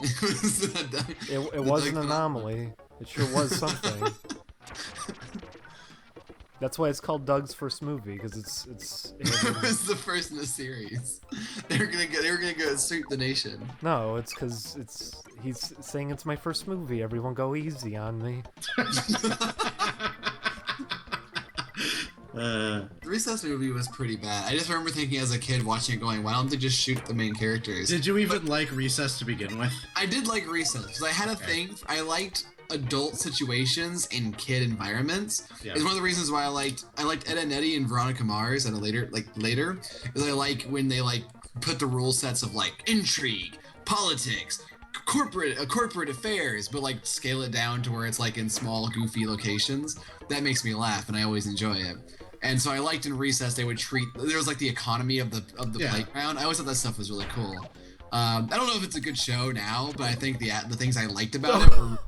It was an anomaly. It sure was something. That's why it's called Doug's first movie, because it's. It was the first in the series. They were gonna go sweep the nation. No, it's because he's saying it's my first movie. Everyone go easy on me. The Recess movie was pretty bad. I just remember thinking as a kid watching it going, why don't they just shoot the main characters? Did you even like Recess to begin with? I did like Recess, because I had a thing, I liked adult situations in kid environments. Yeah. It's one of the reasons why I liked Ed and Eddie and Veronica Mars at a later, is I like when they put the rule sets of intrigue, politics, corporate affairs, but scale it down to where it's in small goofy locations. That makes me laugh, and I always enjoy it. And so I liked in Recess they would treat there was the economy of the playground. I always thought that stuff was really cool. I don't know if it's a good show now, but I think the things I liked about it were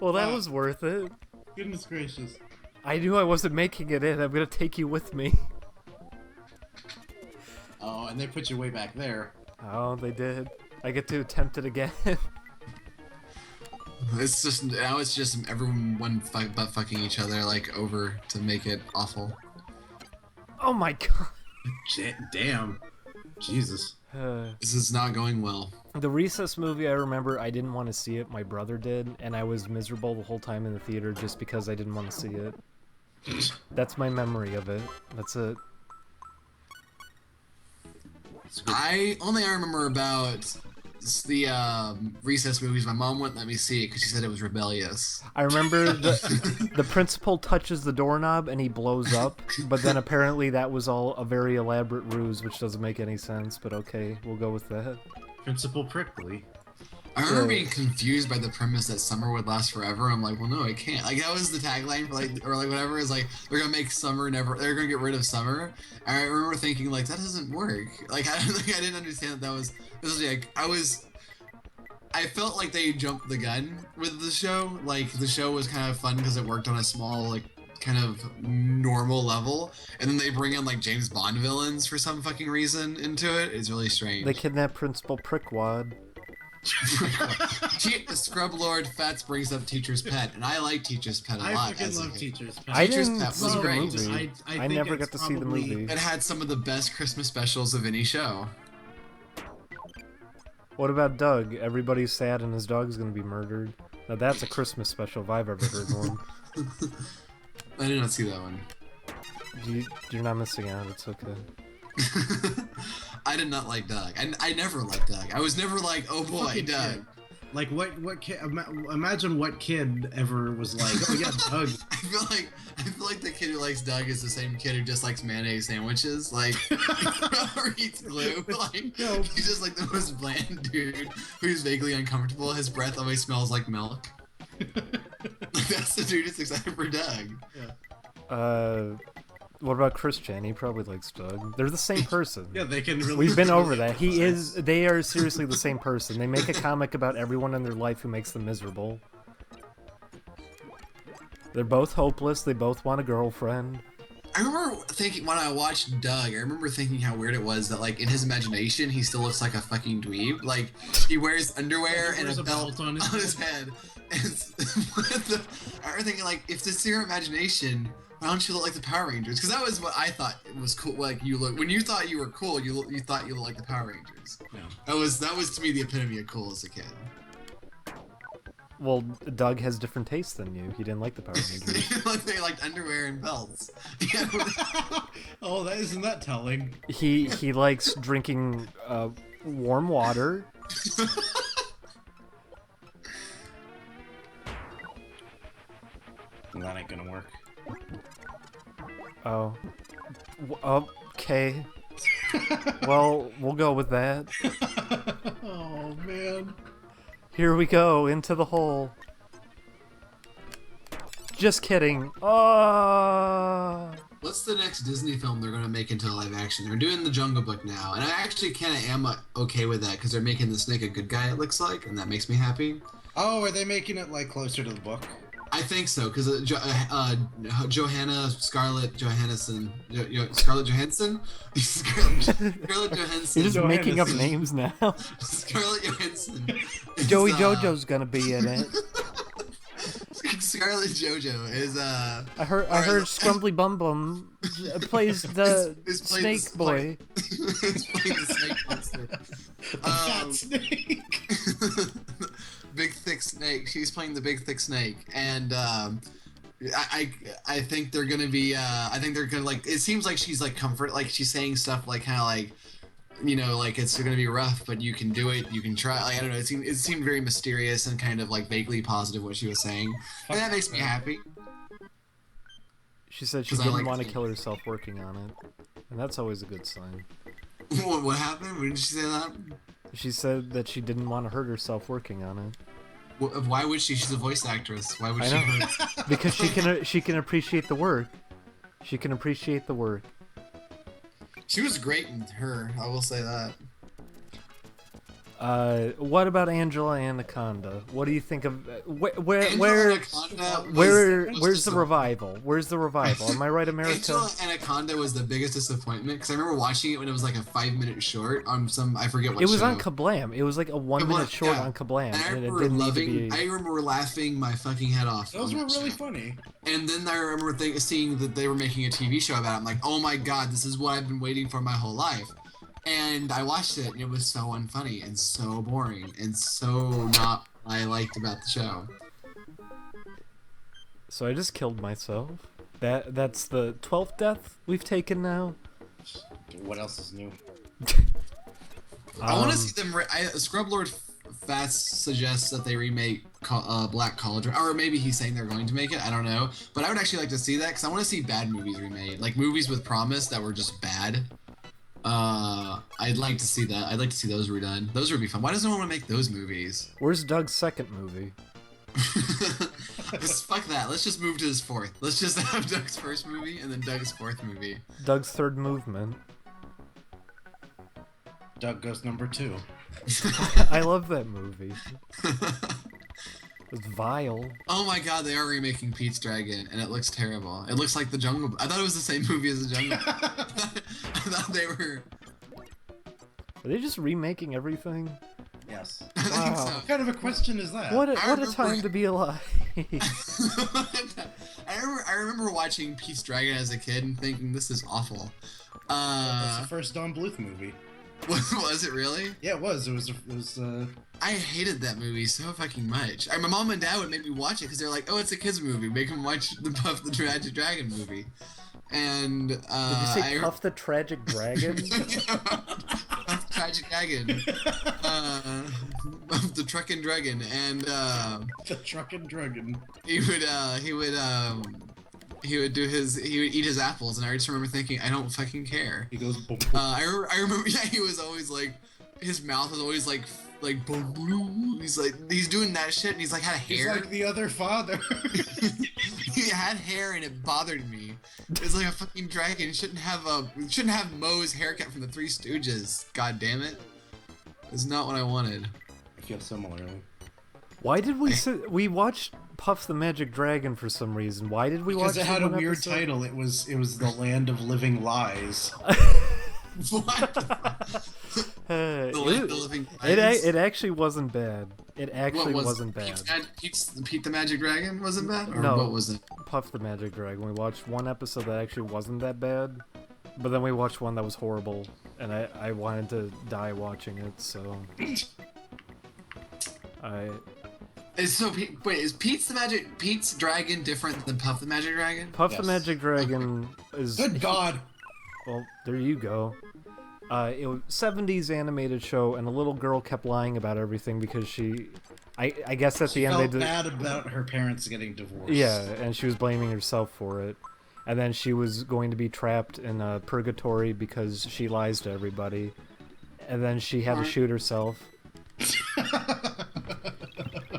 well, that was worth it. Goodness gracious. I knew I wasn't making it in. I'm gonna take you with me. Oh, and they put you way back there. Oh, they did. I get to attempt it again. It's just everyone butt fucking each other over to make it awful. Oh my god. Damn. Jesus. This is not going well. The Recess movie, I remember I didn't want to see it. My brother did, and I was miserable the whole time in the theater just because I didn't want to see it. That's my memory of it. That's it. I remember about the Recess movies. My mom wouldn't let me see it because she said it was rebellious. I remember the principal touches the doorknob and he blows up, but then apparently that was all a very elaborate ruse, which doesn't make any sense, but okay, we'll go with that. Principal Prickly. I remember being confused by the premise that summer would last forever. I'm like, well, no, it can't. That was the tagline for or whatever is they're gonna make summer never. They're gonna get rid of summer. And I remember thinking that doesn't work. I didn't understand that was. This was I felt like they jumped the gun with the show. The show was kind of fun because it worked on a small kind of normal level, and then they bring in James Bond villains for some fucking reason into it. It's really strange. They kidnap Principal Prickwad. Scrub Lord Fats brings up Teacher's Pet, and I like Teacher's Pet a lot. I fucking love Teacher's Pet. I Teacher's didn't Pet see was the great. movie. I think never it's got to see the movie. It had some of the best Christmas specials of any show. What about Doug? Everybody's sad and his dog's gonna be murdered. Now that's a Christmas special if I've ever heard one. I did not see that one. You're not missing out, it's okay. I did not like Doug. I never liked Doug. I was never oh boy, Fucking Doug. kid. What kid? Imagine what kid ever was like, oh yeah, Doug. I feel like the kid who likes Doug is the same kid who just likes mayonnaise sandwiches, or eats glue. No. He's just the most bland dude who's vaguely uncomfortable. His breath always smells like milk. That's the dude who's excited for Doug. Yeah. What about Christian? He probably likes Doug. They're the same person. Yeah, they can really. We've been over that. They are seriously the same person. They make a comic about everyone in their life who makes them miserable. They're both hopeless. They both want a girlfriend. I remember thinking when I watched Doug, I remember thinking how weird it was that in his imagination he still looks like a fucking dweeb. He wears underwear and a belt on his head. And I remember thinking if this is your imagination, why don't you look like the Power Rangers? Because that was what I thought was cool. You look when you thought you were cool, you thought you looked like the Power Rangers. Yeah. That was to me the epitome of cool as a kid. Well, Doug has different tastes than you. He didn't like the Power Rangers. They liked underwear and belts. Oh, isn't that telling? He likes drinking warm water. That ain't gonna work. Oh. Okay. Well, we'll go with that. Oh, man. Here we go, into the hole. Just kidding. Oh. What's the next Disney film they're going to make into live action? They're doing The Jungle Book now, and I actually kind of am okay with that because they're making the snake a good guy, it looks like, and that makes me happy. Oh, are they making it closer to the book? I think so, because Johanna Scarlett Johansson, Scarlett Johansson, Scarlett Johansson. You're just making up Johansson. names now. Scarlett Johansson. is, Joey Jojo's gonna be in it. Scarlett Jojo is I heard Scrumbly Bum Bum plays the is playing snake the- boy. is playing the snake monster. Fat snake. Big thick snake. She's playing the big thick snake, and I think they're gonna be. I think they're gonna like. It seems like she's like comfort. Like she's saying stuff like kind of like, like it's gonna be rough, but you can do it. You can try. Like I don't know. It seemed very mysterious and kind of like vaguely positive what she was saying, and that makes me happy. She said she 'Cause I didn't like want to to- kill herself working on it, and that's always a good sign. What happened? When did she say that? She said that she didn't want to hurt herself working on it Why would she? She's a voice actress. Why would I she? know. hurt- because she can appreciate the work. She can appreciate the work. She was great in her. I will say that. What about Angela Anaconda? What do you think of where Angela Anaconda was- was where's just the a- revival? Where's the revival? Am I right, America? Angela Anaconda was the biggest disappointment because I remember watching it when it was like a 5-minute short on some I forget what It was show. on Kablam. It was like a 1-minute short yeah. on Kablam, And I and it remember didn't loving. need to be. I remember laughing my fucking head off. Those on were that really show. funny. And then I remember seeing that they were making a TV show about it. I'm like, oh my god, this is what I've been waiting for my whole life. And I watched it, and it was so unfunny and so boring and so not what I liked about the show. So I just killed myself. That's the 12th death we've taken now. What else is new? I want to Um, see them. Scrublord Fast suggests that they remake Black Cauldron, or maybe he's saying they're going to make it. I don't know, but I would actually like to see that because I want to see bad movies remade, like movies with promise that were just bad. I'd like to see that. I'd like to see those redone. Those would be fun. Why does no one want to make those movies? Where's Doug's second movie? Fuck that. Let's just move to his fourth. Let's just have Doug's first movie and then Doug's fourth movie. Doug's third movement. Doug goes number 2. I love that movie. It's vile. Oh my god, they are remaking Pete's Dragon, and it looks terrible. It looks like the Jungle. I thought it was the same movie as the Jungle. I thought they were. Are they just remaking everything? Yes. I think Wow. so. What kind of a question is that? What a remember- time to be alive. I remember watching Pete's Dragon as a kid and thinking this is awful. That's the first Don Bluth movie. Was it really? Yeah, it was. It was. I hated that movie so fucking much. My mom and dad would make me watch it because they're like, "Oh, it's a kids movie. Make them watch the Puff the Magic Dragon movie." And Did you say Puff the Tragic Dragon? Puff the Tragic Dragon. The Truckin' Dragon, and The Truckin' Dragon. he would eat his apples, and I just remember thinking, I don't fucking care. He goes. Boom, boom. I remember, yeah, he was always like, his mouth was always like boom, boom. He's doing that shit, and he's like had He's hair. like the other father. He had hair, and it bothered me. It's like a fucking dragon. It shouldn't have Moe's haircut from the Three Stooges. God damn it. It's not what I wanted. I feel similarly. Why did we watched Puff the Magic Dragon for some reason? Why did we watch Because it had a one weird episode? title. It was the Land of Living Lies. What? Uh, The Land it, of Living it, Lies? it actually wasn't bad. It actually What was wasn't bad. Pete the Magic Dragon wasn't bad? Or No. what was it? Puff the Magic Dragon. We watched one episode that actually wasn't that bad, but then we watched one that was horrible, and I wanted to die watching it, so Wait, is Pete's Dragon different than Puff the Magic Dragon? Puff Yes. the Magic Dragon is Good God! well, there you go. It was 70s animated show, and a little girl kept lying about everything because I guess at the end they Felt did. bad about her parents getting divorced. Yeah, and she was blaming herself for it. And then she was going to be trapped in a purgatory because she lies to everybody. And then she had to shoot herself.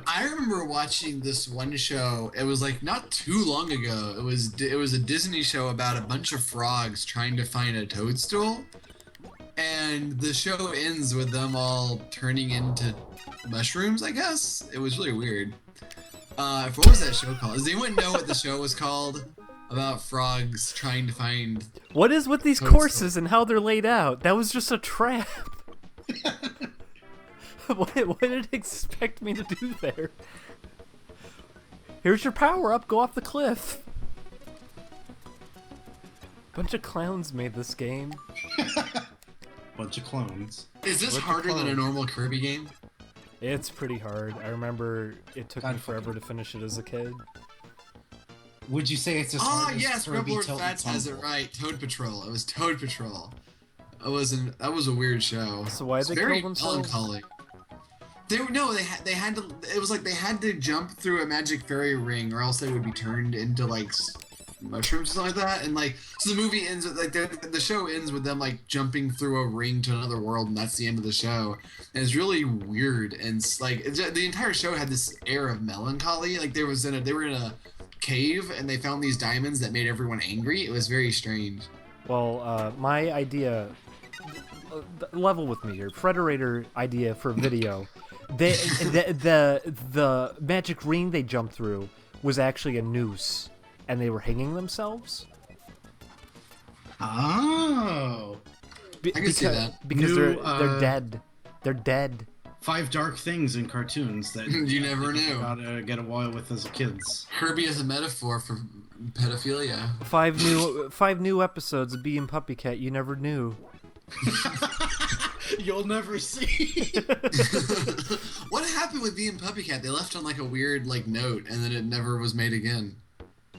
I remember watching this one show. It was like not too long ago. It was a Disney show about a bunch of frogs trying to find a toadstool, and the show ends with them all turning into mushrooms. I guess it was really weird. What was that show called? Does anyone know what the show was called? About frogs trying to find. What is with these Toadstool. courses and how they're laid out? That was just a trap. What did it expect me to do there? Here's your power up. Go off the cliff. Bunch of clowns made this game. Bunch of clones. Is this What's the harder than a clone? normal Kirby game? It's pretty hard. I remember it took me God forever to finish it as a kid. Would you say it's as Ah, hard as yes, Kirby Rebel Tilt and Fats has it Tumble? right. Toad Patrol. It was Toad Patrol. That was a weird show. So why'd It's they very kill themselves? melancholy. They had to. It was like they had to jump through a magic fairy ring, or else they would be turned into like mushrooms or something like that. And like, so the movie ends with like the show ends with them like jumping through a ring to another world, and that's the end of the show. And it's really weird, and the entire show had this air of melancholy. Like they were in a cave, and they found these diamonds that made everyone angry. It was very strange. Well, my idea, level with me here. Frederator idea for video. The magic ring they jumped through was actually a noose, and they were hanging themselves. Oh. Be- I can see that. because New, they're dead. They're dead. 5 dark things in cartoons that You never knew. gotta get a while with as kids. Kirby is a metaphor for pedophilia. 5 new episodes of Bee and Puppy Cat you never knew. You'll never see. What happened with Bee and Puppy Cat? They left on like a weird like note, and then it never was made again.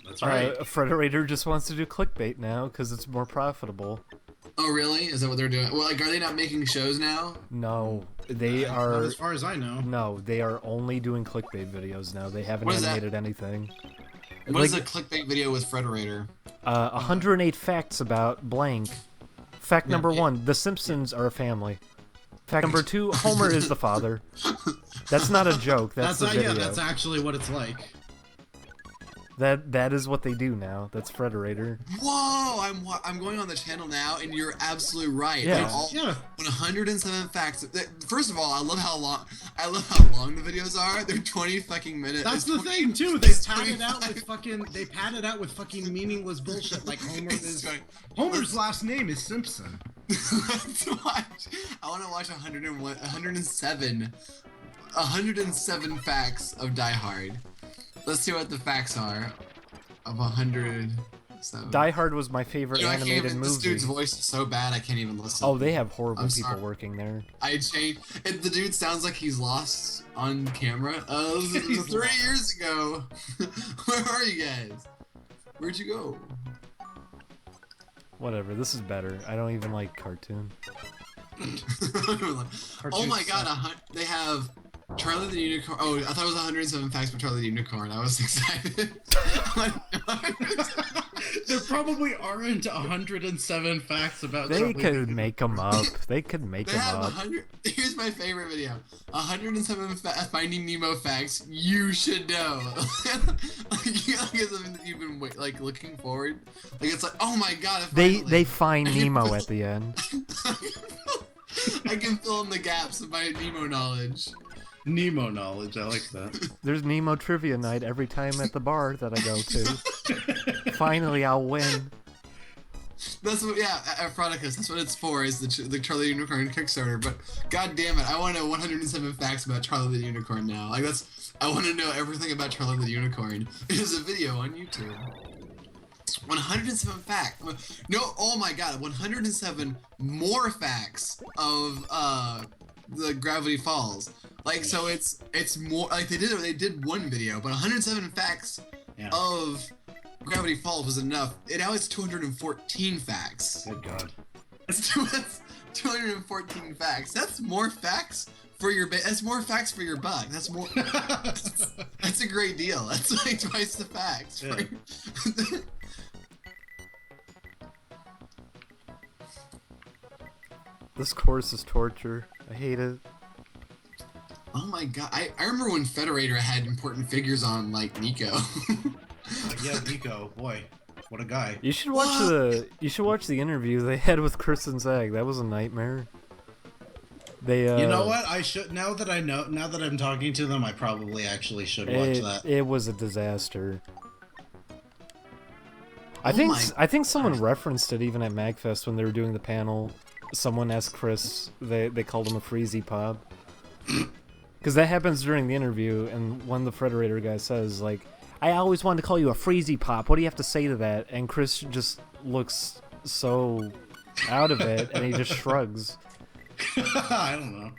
That's right. Frederator just wants to do clickbait now because it's more profitable. Oh really? Is that what they're doing? Well, like, are they not making shows now? No, they Not are. as far as I know. No, they are only doing clickbait videos now. They haven't What is that? animated anything. What is Like, a clickbait video with Frederator? 108 facts about blank. Fact Yeah, number yeah. 1: The Simpsons are a family. Fact number 2: Homer is the father. That's not a joke. That's the video. Yeah, that's actually what it's like. That is what they do now. That's Frederator. Whoa! I'm going on the channel now, and you're absolutely right. Yeah. They're all Yeah. 107 facts. First of all, I love how long the videos are. They're 20 fucking minutes. That's the 20 thing too. it's They pad it out 25. with fucking. They pad it out with fucking meaningless bullshit. Like It's fine. Homer's last name is Simpson. Let's watch. I want to watch 107 facts of Die Hard. Let's see what the facts are of 107. Die Hard was my favorite You know, I can't animated even, movie. this dude's voice is so bad I can't even listen. Oh, they have horrible I'm people sorry. working there. I changed. The dude sounds like he's lost on camera. This was 3 years ago. Where are you guys? Where'd you go? Whatever, this is better. I don't even like cartoon. Oh my god, they have Charlie the Unicorn. Oh, I thought it was 107 facts for Charlie the Unicorn. I was excited. There probably aren't 107 facts about. They Charlie could the- make them up. They could make They them have up. 100. Here's my favorite video: 107 Finding Nemo facts you should know. Like, you know, like, it's something that you've been like looking forward. Like it's like, oh my god! They find Nemo at the end. I can fill in the gaps of my Nemo knowledge. Nemo knowledge. I like that. There's Nemo trivia night every time at the bar that I go to. Finally, I'll win. That's what, yeah, Aphrodicus, that's what it's for, is the Charlie the Unicorn Kickstarter. But god damn it, I want to know 107 facts about Charlie the Unicorn now. Like I want to know everything about Charlie the Unicorn. There's a video on YouTube. 107 facts. No, oh my god, 107 more facts of the Gravity Falls. Like, so it's more like they did one video, but 107 facts Yeah. of Gravity Falls was enough. Now it's 214 facts. Good God. That's 214 facts. That's more facts for your that's more facts for your buck. That's more. That's a great deal. That's like twice the facts. Yeah. This course is torture. I hate it. Oh my god! I remember when Federator had important figures on, like Nico. Yeah, Nico. Boy, what a guy. You should watch the interview they had with Chris and Zag. That was a nightmare. They You know what? I should now that I'm talking to them, I probably actually should watch that. It was a disaster. Oh I think someone referenced it even at MagFest when they were doing the panel. Someone asked Chris, they called him a Freezy Pop. Because that happens during the interview, and one of the Frederator guys says, like, I always wanted to call you a Freezy Pop. What do you have to say to that? And Chris just looks so out of it, and he just shrugs. I don't know.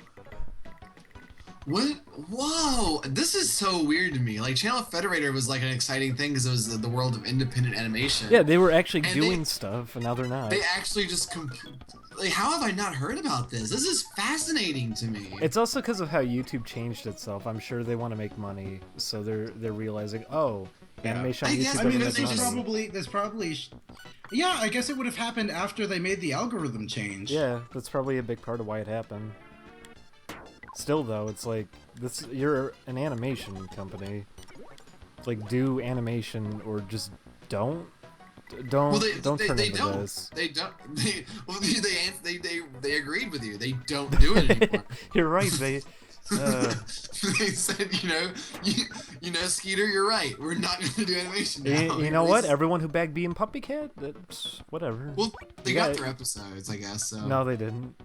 What? Whoa! This is so weird to me. Like, Channel Federator was like an exciting thing because it was the world of independent animation. Yeah, they were actually And doing stuff, and now they're not. They actually just like, how have I not heard about this? This is fascinating to me. It's also because of how YouTube changed itself. I'm sure they want to make money, so they're realizing, oh, animation on I guess- YouTube I doesn't mean, make there's money. probably yeah, I guess it would have happened after they made the algorithm change. Yeah, that's probably a big part of why it happened. Still, though, it's like you're an animation company. Like, do animation or just don't. Don't turn into don't. this. They don't. They agreed with you. They don't do it anymore. You're right. They. They said, you know, Skeeter, you're right. We're not going to do animation now. You know what? Everyone who bagged Bee and Puppycat, that's whatever. Well, they You got got- their episodes, I guess. So. No, they didn't.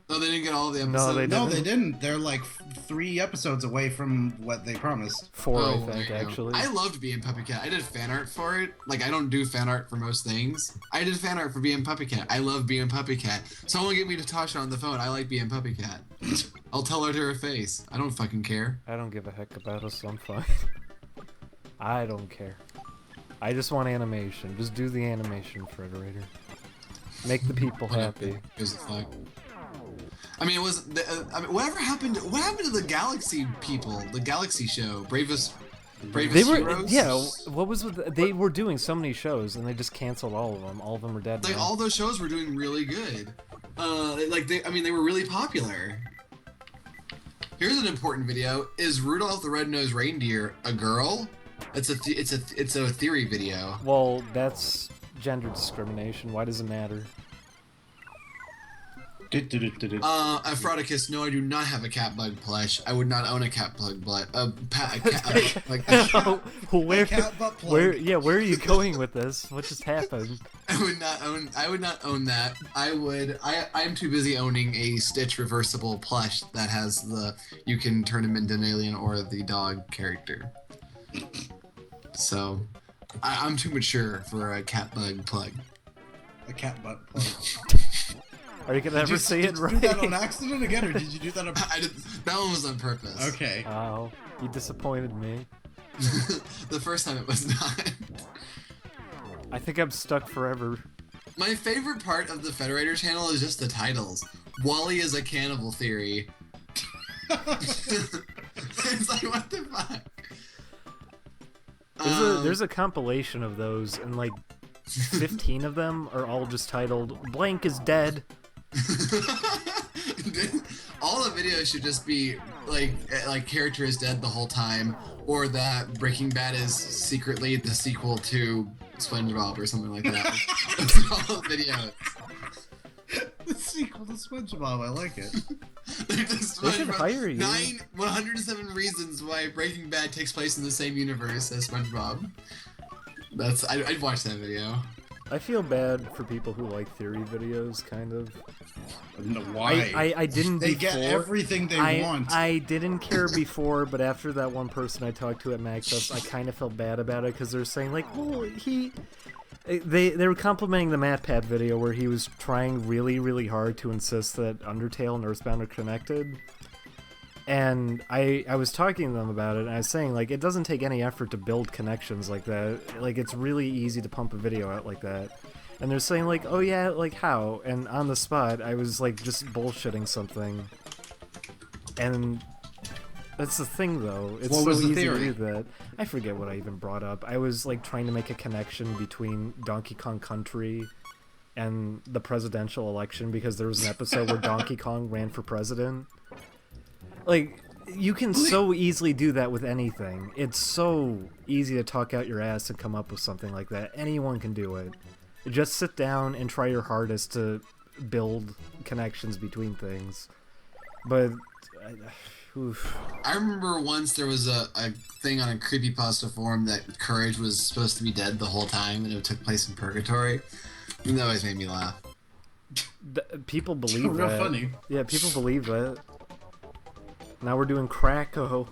No, they didn't get all the No, episodes. they No, they didn't. They're like 3 episodes away from what they promised. 4, Oh, I there think, you go. actually. I loved being Puppycat. I did fan art for it. Like, I don't do fan art for most things. I did fan art for being Puppycat. I love being Puppycat. Someone get me Natasha on the phone. I like being Puppycat. I'll tell her to her face. I don't fucking care. I don't give a heck about us, so I'm fine. I don't care. I just want animation. Just do the animation, Frederator. Make the people happy. Here's the fuck. I mean, it was. I mean, whatever happened? What happened to the Galaxy people? The Galaxy show, Bravest They were, Heroes. yeah. What was with? They were doing so many shows, and they just canceled all of them. All of them are dead. Like now. all those shows were doing really good. They were really popular. Here's an important video: is Rudolph the Red-Nosed Reindeer a girl? It's a theory video. Well, that's gender discrimination. Why does it matter? Aphrodicus, no, I do not have a cat bug plush. I would not own a cat bug plush. where? cat butt plug. Where are you going with this? What just happened? I would not own that. I'm too busy owning a Stitch reversible plush that has you can turn him into an alien or the dog character. So, I'm too mature for a cat bug plug. A cat butt plug. Are you gonna ever say it Did right? you do that on accident again, or did you do that on... That one was on purpose. Okay. Oh, you disappointed me. The first time it was not. I think I'm stuck forever. My favorite part of the Federator channel is just the titles. Wally is a cannibal theory. It's like, what the fuck? There's a compilation of those, and like 15 of them are all just titled "Blank is dead." All the videos should just be like character is dead the whole time, or that Breaking Bad is secretly the sequel to SpongeBob or something like that. That's all the videos. The sequel to SpongeBob, I like it. They're just They should SpongeBob. hire you. 107 reasons why Breaking Bad takes place in the same universe as SpongeBob. I'd watch that video. I feel bad for people who like theory videos, kind of. No, why? I didn't They before. get everything they want. I didn't care before, but after that one person I talked to at MagFest, I kind of felt bad about it because they're saying like, well, they were complimenting the MatPat video where he was trying really, really hard to insist that Undertale and Earthbound are connected. And I was talking to them about it, and I was saying, like, it doesn't take any effort to build connections like that. Like, it's really easy to pump a video out like that. And they're saying, like, oh yeah, like, how? And on the spot, I was, like, just bullshitting something. And that's the thing, though. It's What so was the easy theory? to do that. I forget what I even brought up. I was, like, trying to make a connection between Donkey Kong Country and the presidential election, because there was an episode where Donkey Kong ran for president. Like, you can so easily do that with anything. It's so easy to talk out your ass and come up with something like that. Anyone can do it. Just sit down and try your hardest to build connections between things. But oof. I remember once there was a thing on a creepypasta forum that Courage was supposed to be dead the whole time and it took place in purgatory. And that always made me laugh. People believe Real that. funny. Yeah, people believe that. Now we're doing Krakow.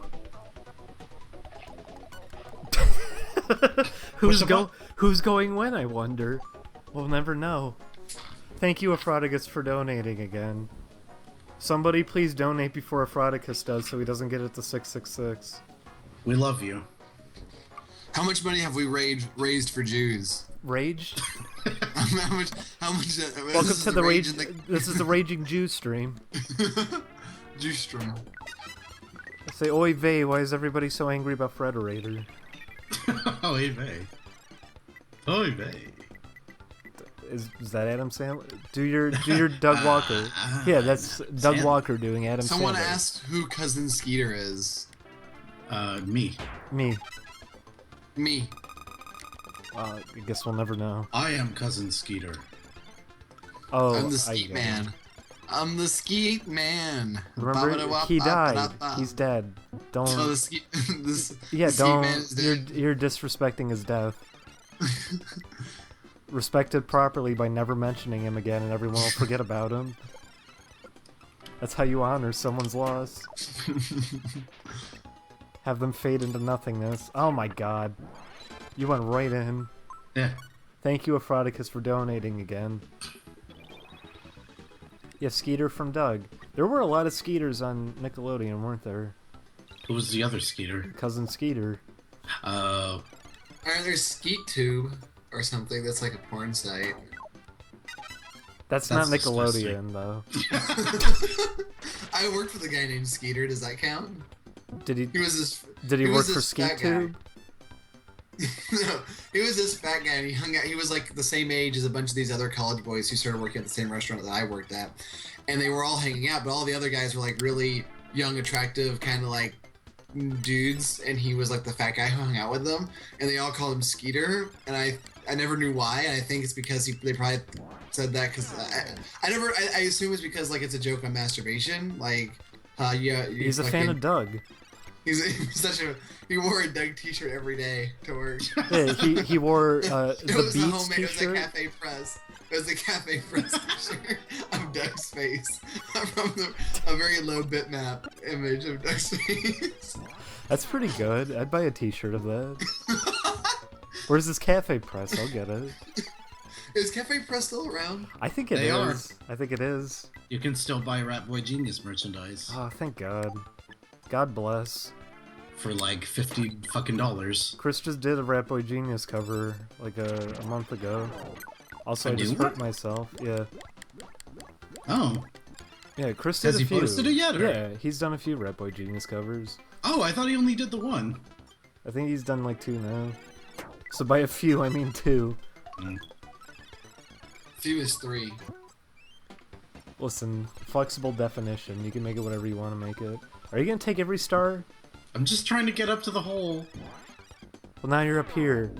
Who's going when, I wonder? We'll never know. Thank you, Aphrodicus, for donating again. Somebody please donate before Aphrodicus does so he doesn't get it to 666. We love you. How much money have we raised for Jews? Rage? how much? Welcome to the Rage. This is the Raging Jew stream. Jew stream. Say, oy vey, why is everybody so angry about Frederator? Oy vey. Oy vey. Is that Adam Sandler? Do your Doug Walker. Yeah, that's Doug Walker doing Adam Sandler. Someone asked who Cousin Skeeter is. Me. Me. Me. I guess we'll never know. I am Cousin Skeeter. Oh, I'm the Skeet Man. I'm the Skeet Man. Remember, he died. He's dead. Don't. Oh, the Skeet. Yeah, the don't. Man is dead. You're disrespecting his death. Respect it properly by never mentioning him again, and everyone will forget about him. That's how you honor someone's loss. Have them fade into nothingness. Oh my god. You went right in. Yeah. Thank you, Aphrodicus, for donating again. Yeah, Skeeter from Doug. There were a lot of Skeeters on Nickelodeon, weren't there? Who was the other Skeeter? Cousin Skeeter. There's SkeetTube or something that's like a porn site. That's not disgusting. Nickelodeon, though. I worked with a guy named Skeeter. Does that count? Did he? He was this. Did he work was for this fat SkeetTube? No, he was this fat guy, and he hung out. He was like the same age as a bunch of these other college boys who started working at the same restaurant that I worked at, and they were all hanging out. But all the other guys were like really young, attractive, kind of like dudes, and he was like the fat guy who hung out with them, and they all called him Skeeter. And I never knew why, and I think it's because they probably said that because I assume it's because like it's a joke on masturbation, like yeah. He's a fan of Doug. He's he wore a Doug t-shirt every day to work. Yeah, he wore the Beats It was a t-shirt. Cafe Press. It was a Cafe Press t-shirt of Doug's face from a very low bitmap image of Doug's face. That's pretty good. I'd buy a t-shirt of that. Where's this Cafe Press? I'll get it. Is Cafe Press still around? I think it They are. is. I think it is. You can still buy Rat Boy Genius merchandise Oh, thank God. God bless. for like $50 fucking dollars. Chris just did a Rat Boy Genius cover like a month ago. Also, A I just new one? hurt myself. Yeah. Oh. Yeah, Chris did Has a he few. posted it yet, or- Yeah, he's done a few Rat Boy Genius covers. Oh, I thought he only did the one. I think he's done like 2 now. So by a few, I mean 2. Few is 3. Listen, flexible definition. You can make it whatever you want to make it. Are you gonna take every star? I'm just trying to get up to the hole. Well, now you're up here.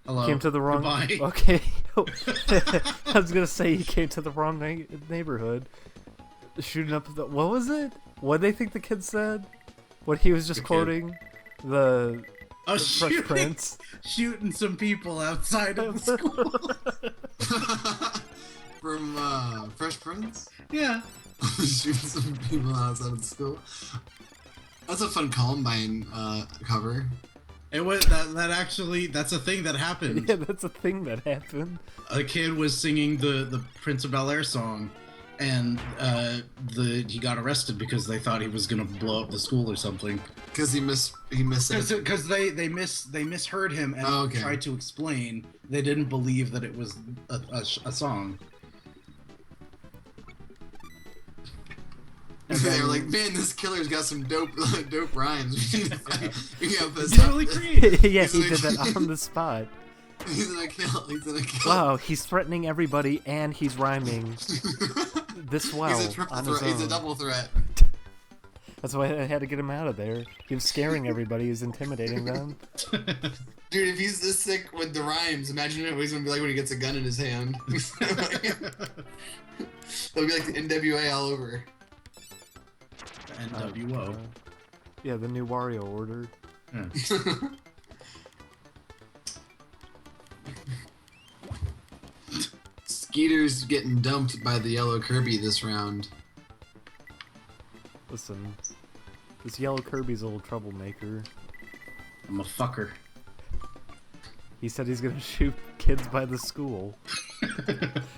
Hello. Came to the wrong. Goodbye. Okay. I was gonna say you came to the wrong neighborhood. Shooting up the. What was it? What did they think the kid said? What he was just The kid. quoting? The Oh, Fresh Prince. shooting some people outside of the school. From Fresh Prince? Yeah. Shooting some people outside of the school. That's a fun Columbine cover. It was that actually that's a thing that happened. Yeah, that's a thing that happened. A kid was singing the Prince of Bel-Air song, and he got arrested because they thought he was gonna blow up the school or something. Because he missed it. Because they misheard him and Oh, okay. tried to explain. They didn't believe that it was a song. They were like, man, this killer's got some dope rhymes. We gotta put He's really creative. Yeah, He's he like- did that on the spot. He's gonna kill. Wow, he's threatening everybody and he's rhyming this well He's a triple on his threat. He's a own. double threat. That's why I had to get him out of there. He was scaring everybody. He was intimidating them. Dude, if he's this sick with the rhymes, imagine what he's gonna be like when he gets a gun in his hand. It'll be like the NWA all over. NWO. Yeah, the new Wario order. Yeah. Skeeter's getting dumped by the yellow Kirby this round. Listen, this yellow Kirby's a little troublemaker. I'm a fucker. He said he's gonna shoot kids by the school.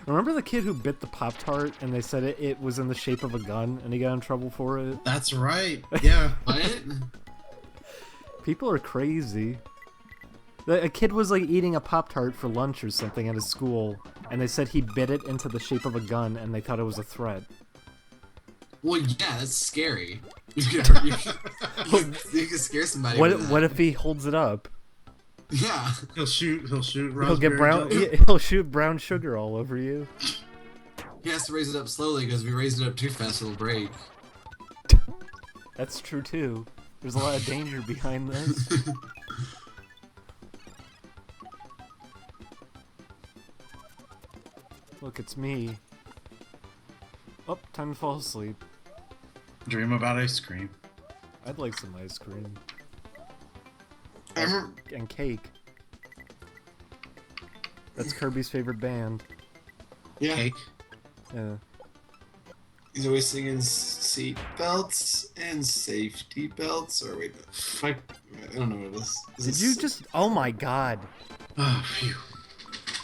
Remember the kid who bit the Pop-Tart and they said it was in the shape of a gun and he got in trouble for it? That's right. Yeah. What? People are crazy. A kid was like eating a Pop-Tart for lunch or something at his school and they said he bit it into the shape of a gun and they thought it was a threat. Well, yeah, that's scary. You can scare somebody. with that. What if he holds it up? Yeah. He'll shoot. He'll Raspberry get brown. jelly. He'll shoot brown sugar all over you. He has to raise it up slowly because if we raise it up too fast, it'll break. That's true too. There's a lot of danger behind this. Look, it's me. Oh, time to fall asleep. Dream about ice cream. I'd like some ice cream. I remember, And cake. That's Kirby's favorite band. yeah, Cake. Yeah. he's always singing seat belts and safety belts. Or wait, fuck, I don't know what it is. Is Did this- you just... Oh my god. Oh, phew.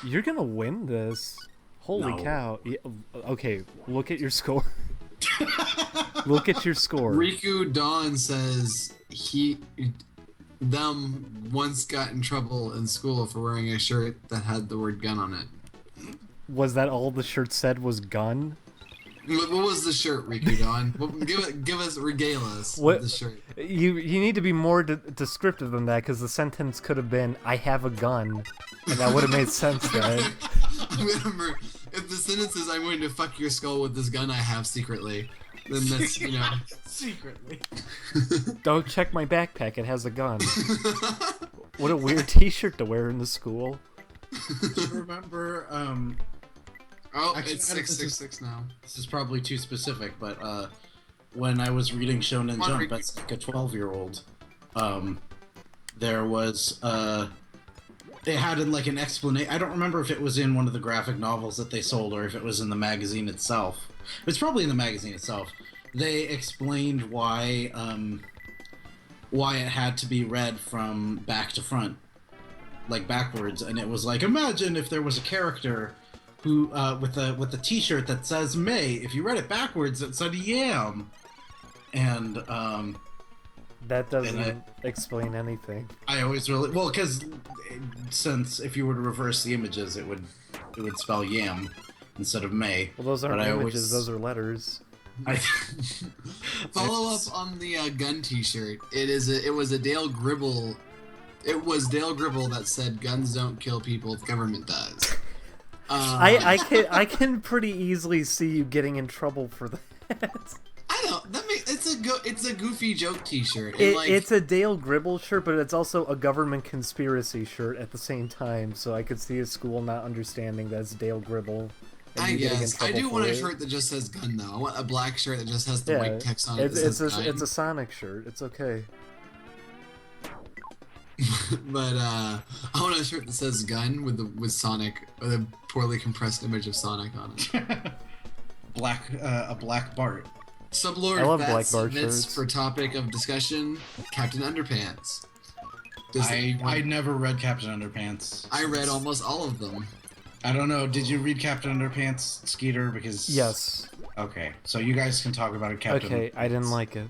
You're gonna win this. Holy No. cow. Yeah, okay, look at your score. Look at your score. Riku Dawn says them once got in trouble in school for wearing a shirt that had the word gun on it. Was that all the shirt said was gun? What was the shirt, Riku Dawn? Give us, regale us What- with the shirt. You need to be more descriptive than that, because the sentence could have been, I have a gun, and that would have made sense then. I'm gonna if the sentence is, I'm going to fuck your skull with this gun I have secretly, then that's, you know. Secretly. Don't check my backpack, it has a gun. What a weird t-shirt to wear in the school. Do you remember? Oh, Actually, it's I don't- 666 now. This is probably too specific, but when I was reading Shonen Come on, Jump Ricky. as like a 12-year-old, there was they had like an explanation. I don't remember if it was in one of the graphic novels that they sold or if it was in the magazine itself. It's probably in the magazine itself. They explained why it had to be read from back to front, like backwards, and it was like, imagine if there was a character who with a T-shirt that says May. If you read it backwards, it said Yam, and That doesn't And explain anything. I always really well because since if you were to reverse the images, it would spell Yam instead of May. Well, those aren't But I images, always- those are letters. I, Follow It's- up on the gun T-shirt. It was Dale Gribble that said guns don't kill people, the government does. I can pretty easily see you getting in trouble for that. I don't. It's a goofy joke T-shirt. And like, It's a Dale Gribble shirt, but it's also a government conspiracy shirt at the same time. So I could see a school not understanding that it's Dale Gribble. and I you getting in guess I trouble do for want a it. shirt that just says gun though. I want a black shirt that just has the Yeah, white text on it. it's that says gun. a Sonic shirt. It's okay. But I want a shirt that says gun with Sonic, with a poorly compressed image of Sonic on it. a black Bart. Sublord I love Vats black bar admits shirts. for topic of discussion, Captain Underpants. Does I anyone- never read Captain Underpants. I read almost all of them. I don't know. Did you read Captain Underpants, Skeeter? Because Yes. Okay, so you guys can talk about it, Captain. Okay, I didn't like it.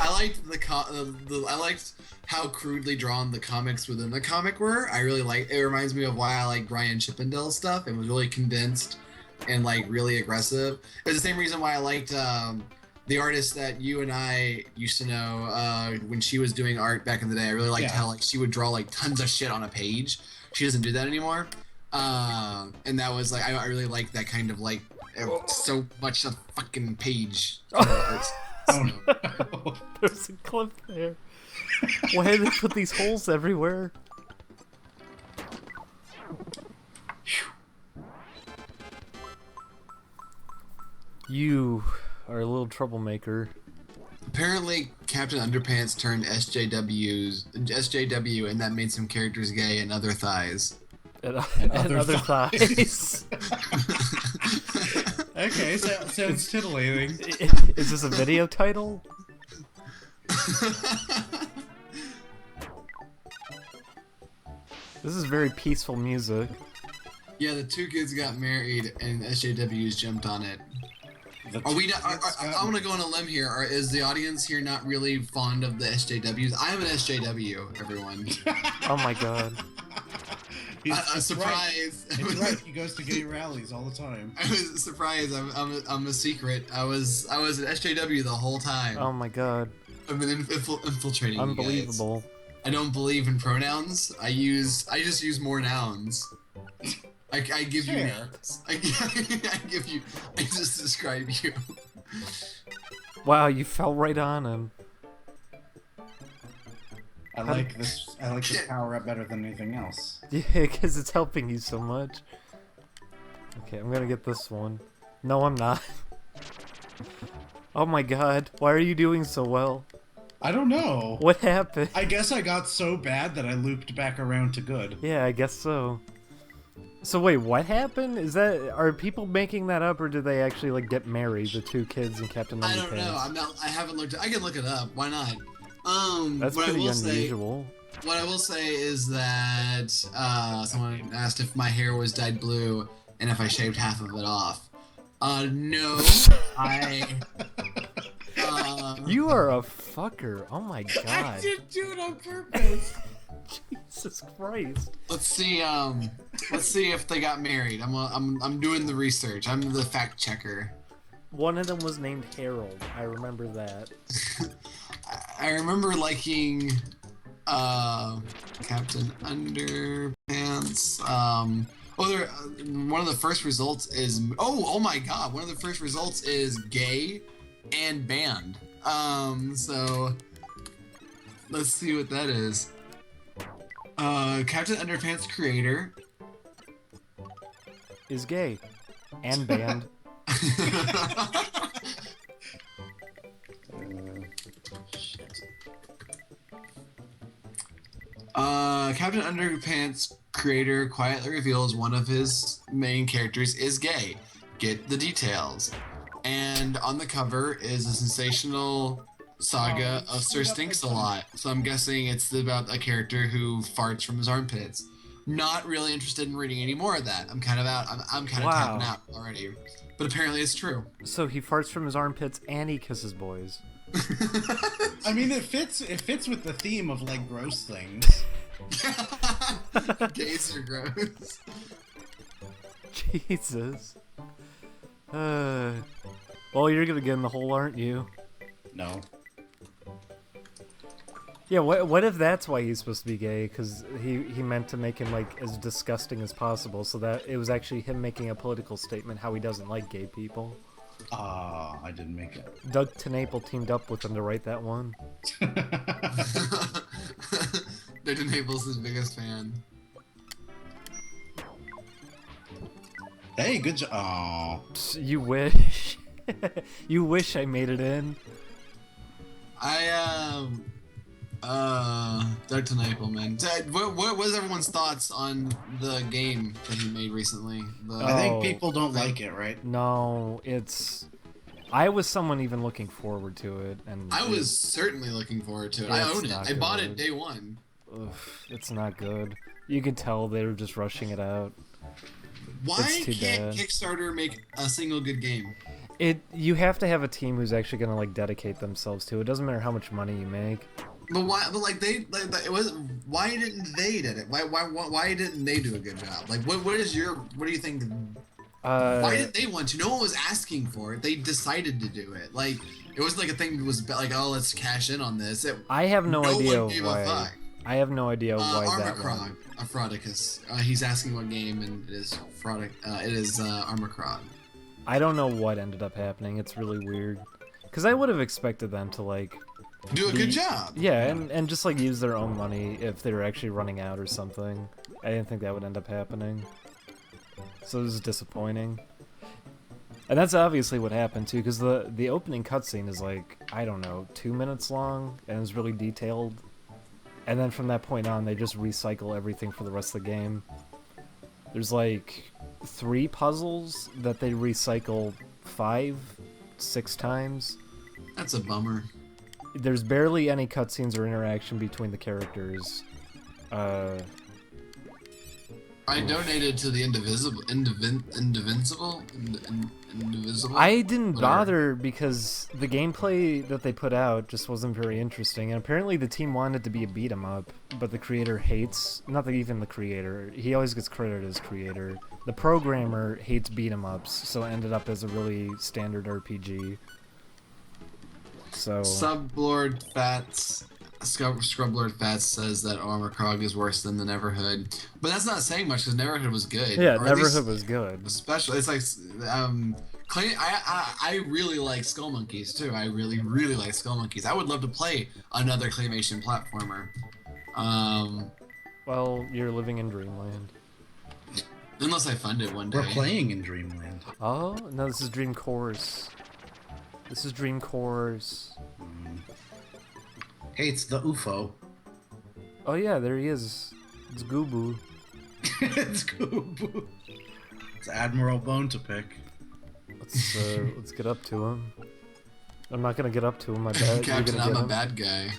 I liked I liked how crudely drawn the comics within the comic were. I really like. It reminds me of why I like Brian Chippendale stuff. It was really condensed and like really aggressive. It's the same reason why I liked the artist that you and I used to know when she was doing art back in the day. I really liked Yeah. how like she would draw like tons of shit on a page. She doesn't do that anymore. And that was like I really liked that kind of like so much a fucking page. Oh, no. There's a clip there. Why did they put these holes everywhere? You are a little troublemaker. Apparently, Captain Underpants turned SJW, and that made some characters gay and other thighs. And other other thighs. Okay, sounds titillating. Is this a video title? This is very peaceful music. Yeah, the two kids got married, and SJWs jumped on it. Are we not? I'm gonna go on a limb here. Is the audience here not really fond of the SJWs? I am an SJW, everyone. Oh my god. A surprise! Right. It's right. He goes to gay rallies all the time. I was surprised. I'm a secret. I was an SJW the whole time. Oh my god. I've been infiltrating. Unbelievable. You guys. I don't believe in pronouns. I just use more nouns. I give you nouns. I just describe you. Wow, you fell right on him. I like this power up better than anything else. Yeah, because it's helping you so much. Okay, I'm gonna get this one. No, I'm not. Oh my god, why are you doing so well? I don't know. What happened? I guess I got so bad that I looped back around to good. Yeah, I guess so. So wait, what happened? Are people making that up, or did they actually like get married, the two kids and Captain Underpants? I don't know. I haven't looked. I can look it up. Why not? That's pretty unusual. What I will say is that someone asked if my hair was dyed blue and if I shaved half of it off. No, I. You are a fucker. Oh my god. I didn't do it on purpose. Jesus Christ. Let's see if they got married. I'm doing the research. I'm the fact checker. One of them was named Harold. I remember that. I remember liking Captain Underpants. One of the first results is oh my god, one of the first results is gay and banned. So let's see what that is. Captain Underpants creator is gay and banned. Captain Underpants creator quietly reveals one of his main characters is gay. Get the details. And on the cover is a sensational saga of Sir Stinks-a-Lot. So I'm guessing it's about a character who farts from his armpits. Not really interested in reading any more of that. I'm kind of out. I'm kind of tapping out already. But apparently it's true. So he farts from his armpits and he kisses boys. I mean, it fits with the theme of like gross things. Gays are gross. Jesus. Well, you're gonna get in the hole, aren't you? No. Yeah, what if that's why he's supposed to be gay? Because he meant to make him like as disgusting as possible, so that it was actually him making a political statement how he doesn't like gay people. I didn't make it. Doug TenNapel teamed up with him to write that one. Doug TenNapel's his biggest fan. Hey, good job. Oh. You wish. You wish I made it in. Doug TenNapel, man. What was everyone's thoughts on the game that he made recently? I think people don't like it, right? No, I was someone even looking forward to it, and I was certainly looking forward to it. I own it. I bought it day one. Ugh, it's not good. You could tell they were just rushing it out. Why can't Kickstarter make a single good game? You have to have a team who's actually gonna like dedicate themselves to it. It doesn't matter how much money you make. But why? But like it was. Why didn't they did it? Why didn't they do a good job? Like what do you think? Why did they want to? No one was asking for it. They decided to do it. Like it wasn't like a thing that was like, oh, let's cash in on this. I have no idea one gave why. A fuck. I have no idea why that one. Aphrodicus. He's asking what game, and it is Armacrod. I don't know what ended up happening. It's really weird. Because I would have expected them to like do a good job. Yeah, and just like use their own money if they were actually running out or something. I didn't think that would end up happening. So this is disappointing. And that's obviously what happened too, because the opening cutscene is like, I don't know, 2 minutes long, and it's really detailed. And then from that point on, they just recycle everything for the rest of the game. There's like 3 puzzles that they recycle 5, 6 times. That's a bummer. There's barely any cutscenes or interaction between the characters. I donated to the Indivisible. I didn't Whatever. bother because the gameplay that they put out just wasn't very interesting, and apparently the team wanted it to be a beat 'em up, but the creator hates, not even the creator, he always gets credited as creator. The programmer hates beat 'em ups, so it ended up as a really standard RPG. So Sublord Fats, Scrublord Fats says that Armor Cog is worse than the Neverhood, but that's not saying much because Neverhood was good. yeah, Or at least- Neverhood was good. Especially, it's like, I really like Skull Monkeys too. I really like Skull Monkeys. I would love to play another claymation platformer. Well, you're living in Dreamland. Unless I fund it one day. We're playing in Dreamland. Oh, no, this is Dream Course. This is Dream Course. Hey, it's the UFO. Oh yeah, there he is. It's Goobu. It's Goob. It's Admiral Bone to pick. Let's get up to him. I'm not gonna get up to him, I bet. You're Captain, gonna I'm get a him. bad guy.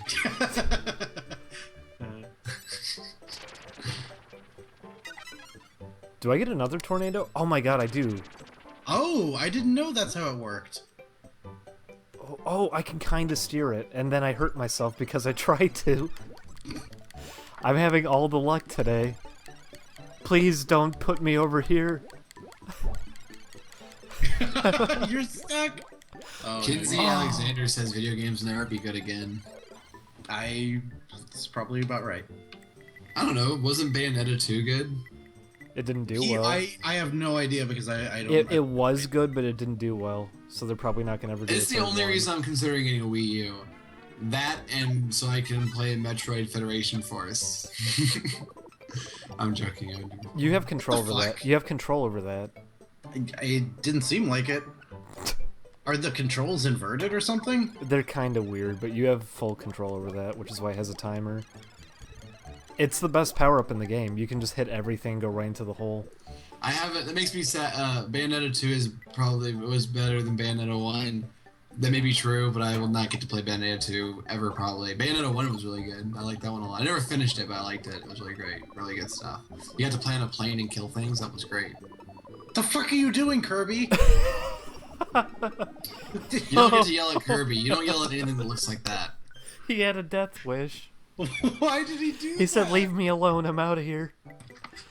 Do I get another tornado? Oh my god, I do. Oh, I didn't know that's how it worked. Oh, I can kind of steer it, and then I hurt myself because I tried to. I'm having all the luck today. Please don't put me over here. You're stuck. Oh, Kinsey Alexander says video games will never be good again. It's probably about right. I don't know. Wasn't Bayonetta 2 good? It didn't do well. I have no idea because I don't. It was good, but it didn't do well. So they're probably not gonna ever do. It's a the third only one. reason I'm considering getting a Wii U. That and so I can play Metroid Federation Force. I'm joking. You have control The over fuck? that. You have control over that. It didn't seem like it. Are the controls inverted or something? They're kind of weird, but you have full control over that, which is why it has a timer. It's the best power-up in the game. You can just hit everything and go right into the hole. I haven't. That makes me sad. Bayonetta 2 was better than Bayonetta 1. That may be true, but I will not get to play Bayonetta 2 ever. Probably. Bayonetta 1 was really good. I liked that one a lot. I never finished it, but I liked it. It was really great. Really good stuff. You had to play on a plane and kill things. That was great. The fuck are you doing, Kirby? You don't get to yell at Kirby. You don't yell at anything that looks like that. He had a death wish. Why did he do that? He said, "Leave me alone. I'm out of here.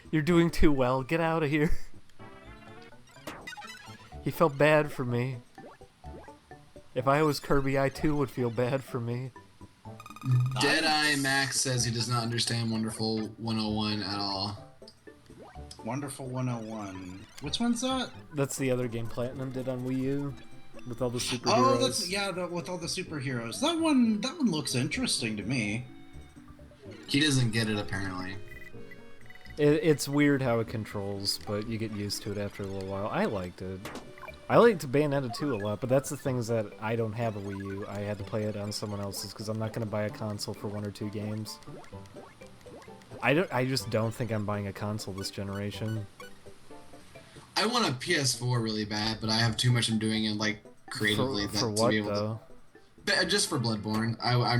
You're doing too well. Get out of here." He felt bad for me. If I was Kirby, I too would feel bad for me. Deadeye Max says he does not understand Wonderful 101 at all. Wonderful 101. Which one's that? That's the other game Platinum did on Wii U with all the superheroes. Oh, that's with all the superheroes. That one looks interesting to me. He doesn't get it apparently. It's weird how it controls, but you get used to it after a little while. I liked it. I liked Bayonetta 2 a lot, but that's the things that I don't have a Wii U. I had to play it on someone else's because I'm not going to buy a console for 1 or 2 games. I just don't think I'm buying a console this generation. I want a PS4 really bad, but I have too much I'm doing in like creatively For to what, be able though? to. Just for Bloodborne, I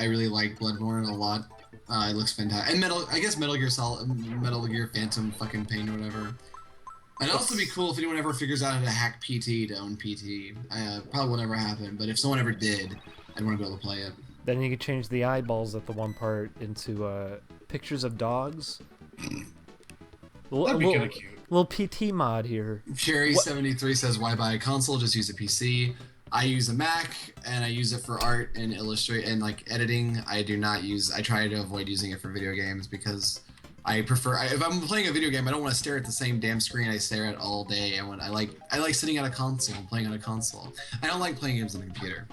really like Bloodborne a lot. It looks fantastic, and Metal Gear Phantom fucking Pain or whatever. It'd also be cool if anyone ever figures out how to hack PT to own PT. Probably will never happen, but if someone ever did, I'd want to be able to play it. Then you could change the eyeballs at the one part into pictures of dogs. That'd be kind of cute. Little PT mod here. Cherry73 says, why buy a console? Just use a PC. I use a Mac, and I use it for art and illustrate and like editing. I try to avoid using it for video games because I prefer, if I'm playing a video game, I don't want to stare at the same damn screen I stare at all day. I like sitting at a console and playing on a console. I don't like playing games on a computer.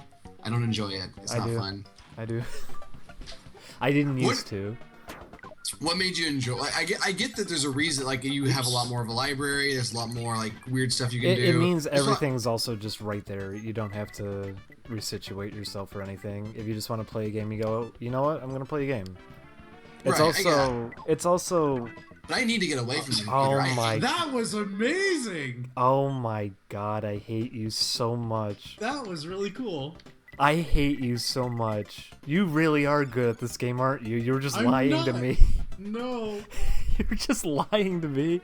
I don't enjoy it. It's not fun. I do. I didn't used to. What made you enjoy? Like, I get that there's a reason. Like you have a lot more of a library. There's a lot more like weird stuff you can do. It means It's not- everything's also just right there. You don't have to resituate yourself or anything. If you just want to play a game, you go, you know what? I'm gonna play a game. It's Right, it's also. But I need to get away from the computer. Oh I hate my. That was amazing. Oh my god, I hate you so much. That was really cool. I hate you so much. You really are good at this game, aren't you? You're just I'm lying to not. me. No. You're just lying to me.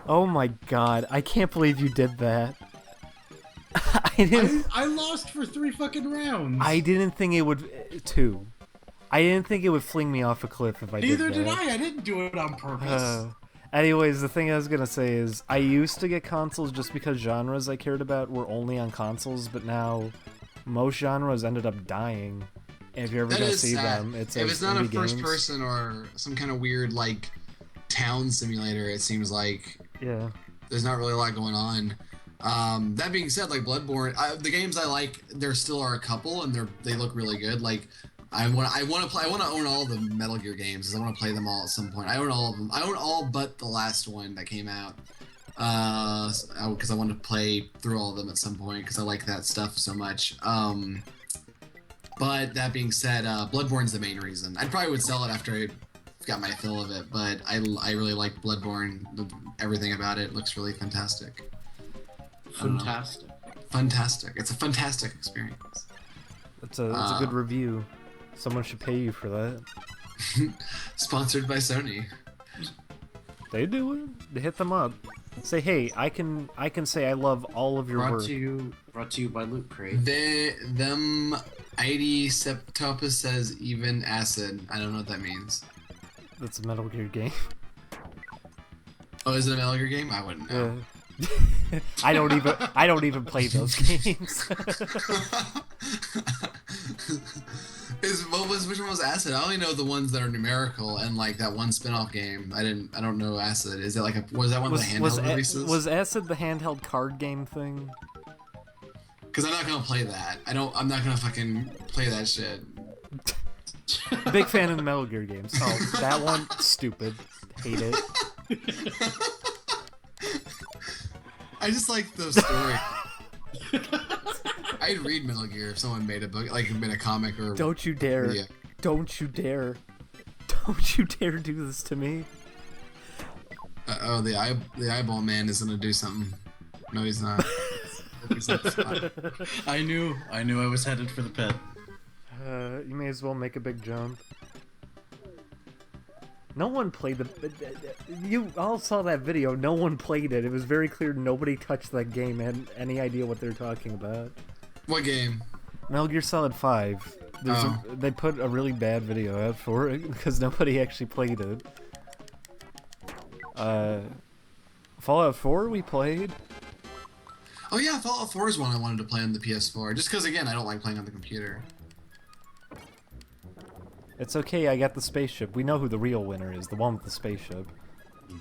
Oh my god, I can't believe you did that. I lost for 3 fucking rounds. I didn't think it would. Two. I didn't think it would fling me off a cliff if I Neither did that. did I. I didn't do it on purpose. Anyways, the thing I was gonna say is, I used to get consoles just because genres I cared about were only on consoles, but now most genres ended up dying. And if you're ever That gonna is see sad. them, it's If as it's not a indie first games. person or some kind of weird like town simulator, it seems like Yeah. there's not really a lot going on. That being said, like Bloodborne, the games I like, there still are a couple, and they look really good. Like I want to own all the Metal Gear games, 'cause I want to play them all at some point. I own all of them. I own all but the last one that came out, because I want to play through all of them at some point because I like that stuff so much. But that being said, Bloodborne's the main reason. I probably would sell it after I got my fill of it, but I really like Bloodborne. Everything about it looks really fantastic. Fantastic. Fantastic. It's a fantastic experience. It's a good review. Someone should pay you for that. Sponsored by Sony. They do it. They hit them up. Say, hey, I can say I love all of your Brought work. to you by Loot Crate. Them ID Septopus says even acid. I don't know what that means. That's a Metal Gear game. Oh, is it a Metal Gear game? I wouldn't know. I don't even play those games. Which one was acid? I only know the ones that are numerical and like that one spin-off game. I don't know acid. Is it like was that one of the handheld releases? Was Acid the handheld card game thing? Because I'm not gonna play that. I'm not gonna fucking play that shit. Big fan of the Metal Gear games. Oh, that one, stupid. Hate it. I just like the story. I'd read Metal Gear if someone made a book, like made a comic or. Don't you dare. Yeah. Don't you dare. Don't you dare do this to me. Oh, the eyeball man is gonna do something. No, he's not. I knew I was headed for the pit. You may as well make a big jump. No one played the. You all saw that video. No one played it. It was very clear nobody touched that game and had any idea what they're talking about. What game? Metal Gear Solid 5. They put a really bad video out for it because nobody actually played it. Fallout 4 we played. Oh yeah, Fallout 4 is one I wanted to play on the PS4. Just because again, I don't like playing on the computer. It's okay, I got the spaceship. We know who the real winner is, the one with the spaceship. You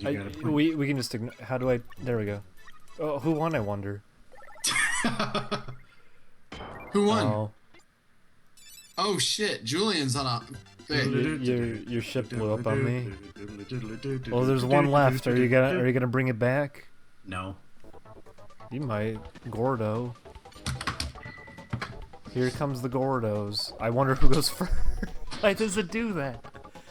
got a point. We can just ignore. How do I? There we go. Oh, who won? I wonder. Who won? Oh, Oh shit, Julian's on a. Wait, your ship blew up on me. Well, there's one left. Are you gonna bring it back? No. You might, Gordo. Here comes the Gordos. I wonder who goes first. Why does it do that?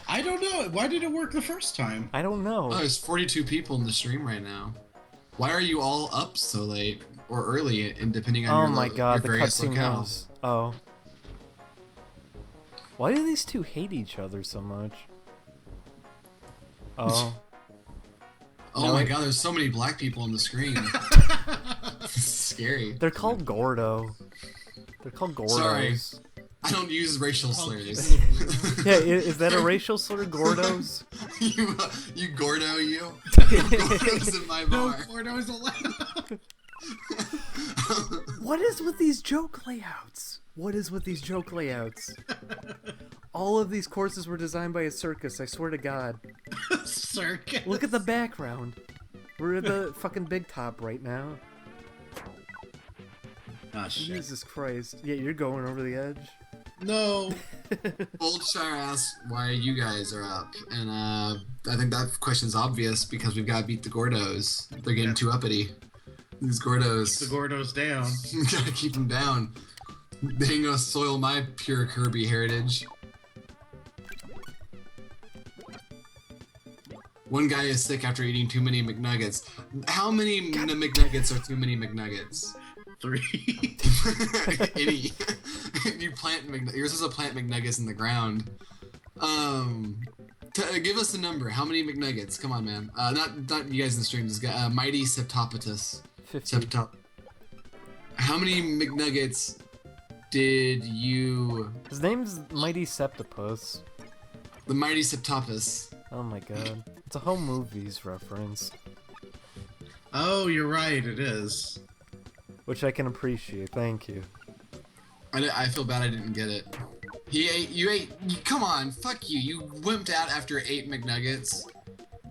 I don't know. Why did it work the first time? I don't know. Oh, there's 42 people in the stream right now. Why are you all up so late or early, and depending on Oh your my god, your the various cutscene locales? knows. Oh. Why do these two hate each other so much? Oh. Oh No. my god, there's so many black people on the screen. This is scary. They're called Gordo. They're called Gordos. Sorry. I don't use racial slurs. Yeah, is that a racial slur, Gordos? you Gordo, you? Gordo's in my No, bar. Gordo's allowed. What is with these joke layouts? What is with these joke layouts? All of these courses were designed by a circus, I swear to God. Circus. Look at the background. We're at the fucking big top right now. Oh shit. Jesus Christ. Yeah, you're going over the edge. No. Boldshire asks why you guys are up, and I think that question's obvious because we've got to beat the Gordos. They're getting too uppity. These Gordos. The Gordos down. Gotta keep them down. They ain't gonna soil my pure Kirby heritage. One guy is sick after eating too many McNuggets. How many McNuggets are too many McNuggets? 3. Any. You're supposed to plant McNuggets in the ground. Give us a number. How many McNuggets? Come on, man. Not you guys in the stream. This guy, Mighty Septopatus. 50. How many McNuggets did you? His name's Mighty Septopus. The Mighty Septopus. Oh my god. It's a home movies reference, Oh, you're right. It is. which I can appreciate. Thank you. I feel bad I didn't get it. You ate. Come on, fuck you. You wimped out after 8 McNuggets.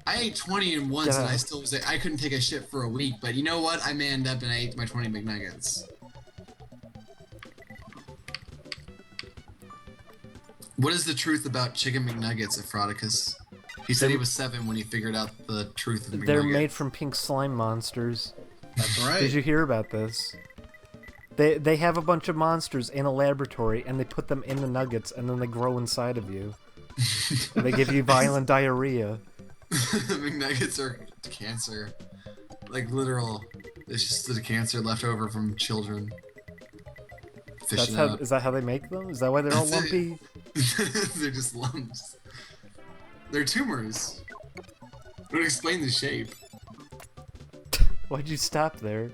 I ate 20 in once, and I still was. I couldn't take a shit for a week. But you know what? I manned up and I ate my 20 McNuggets. What is the truth about chicken McNuggets, Aphrodicus? He said he was 7 when he figured out the truth of the McNugget. They're made from pink slime monsters. That's right. Did you hear about this? They have a bunch of monsters in a laboratory, and they put them in the nuggets, and then they grow inside of you. And they give you violent diarrhea. McNuggets are cancer. Like, literal. It's just the cancer left over from children. Fishing out. Is that how they make them? Is that why they're all That's it. lumpy? They're just lumps. They're tumors. Don't explain the shape. Why'd you stop there?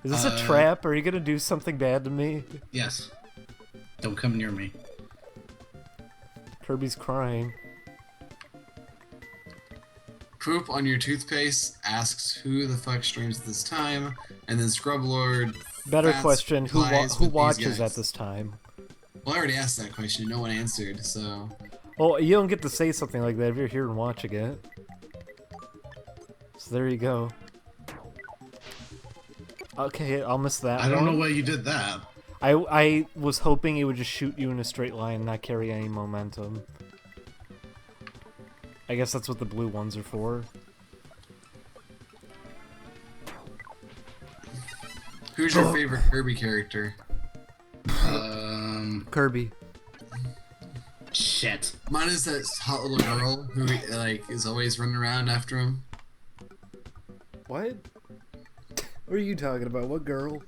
Is this a trap? Are you gonna do something bad to me? Yes. Don't come near me. Kirby's crying. Poop on your toothpaste asks who the fuck streams at this time, and then Scrublord. Better Fats question: Who replies with these watches guys. at this time? Well, I already asked that question. No one answered, so. Well, you don't get to say something like that if you're here and watching it. So there you go. Okay, I'll miss that. I don't one. know why you did that. I was hoping it would just shoot you in a straight line and not carry any momentum. I guess that's what the blue ones are for. Who's your favorite Kirby character? Kirby. Shit. Mine is that hot little girl who like is always running around after him. What? What are you talking about? What girl?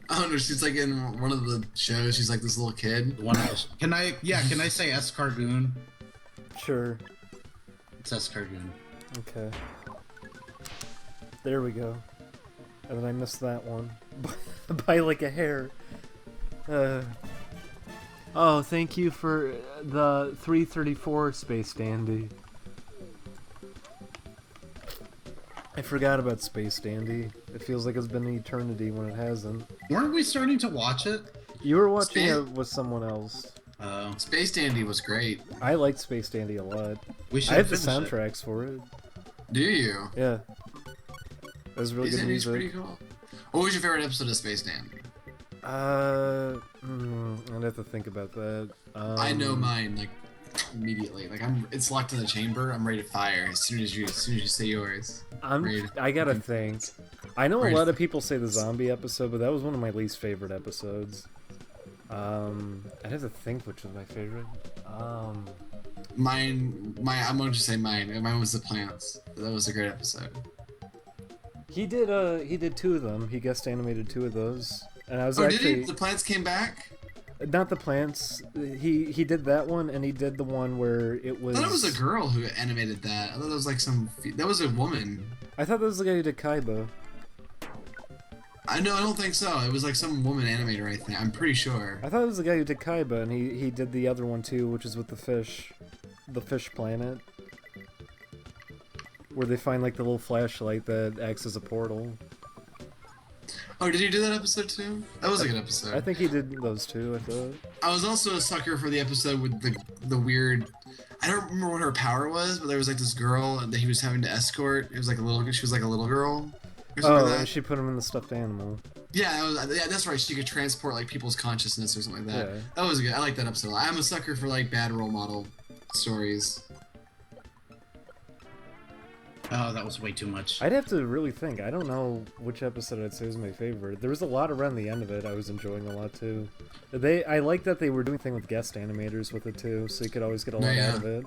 I don't know. She's like in one of the shows. She's like this little kid. One of those. Can I say Escargoon? Sure. It's Escargoon. Okay. There we go. And then I missed that one. By like a hair. Oh, thank you for the 334 Space Dandy. I forgot about Space Dandy. It feels like it's been an eternity when it hasn't. Weren't we starting to watch it? You were watching it with someone else. Space Dandy was great. I liked Space Dandy a lot. We should I have the finish it. soundtracks for it. Do you? Yeah. It was really Space good Dandy's music. pretty cool. What was your favorite episode of Space Dandy? I'd have to think about that. I know mine like immediately. Like it's locked in the chamber. I'm ready to fire as soon as you say yours. I gotta think. I know a Right. lot of people say the zombie episode, but that was one of my least favorite episodes. I'd have to think which was my favorite. I'm going to say mine. Mine was the plants. That was a great episode. He did 2 of them. He guest animated 2 of those, and I was Oh, actually did he? The plants came back? not the plants. He did that one, and he did the one where it was. I thought it was a girl who animated that. I thought it was like that was a woman. I thought that was the guy who did Kaiba. I don't think so. It was like some woman animator, I think. I'm pretty sure. I thought it was the guy who did Kaiba, and he did the other one too, which is with the fish planet, where they find like the little flashlight that acts as a portal. Oh, did you do that episode too? That was a good episode. I think he did those 2. I thought. I was also a sucker for the episode with the weird. I don't remember what her power was, but there was like this girl that he was having to escort. It was like she was like a little girl. Or something Oh, like that. she put him in the stuffed animal. Yeah, that's right. She could transport like people's consciousness or something like that. Yeah. That was good. I like that episode. I'm a sucker for like bad role model stories. Oh, that was way too much. I'd have to really think. I don't know which episode I'd say was my favorite. There was a lot around the end of it I was enjoying a lot too. I like that they were doing thing with guest animators with it too, so you could always get a lot Yeah. out of it.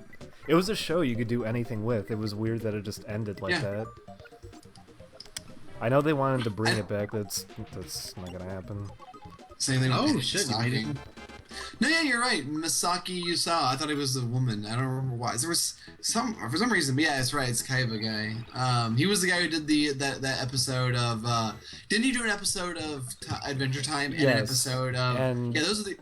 It was a show you could do anything with. It was weird that it just ended like Yeah. that. I know they wanted to bring it back, but that's not gonna happen. Same thing. Oh with shit! You made it. Misaki. No, yeah, you're right. Misaki Yusawa. I thought it was a woman. I don't remember why. There was for some reason. But yeah, it's right. It's Kaiba guy. He was the guy who did that episode of. Didn't he do an episode of Adventure Time and an Yes. episode of? And- yeah, those are the.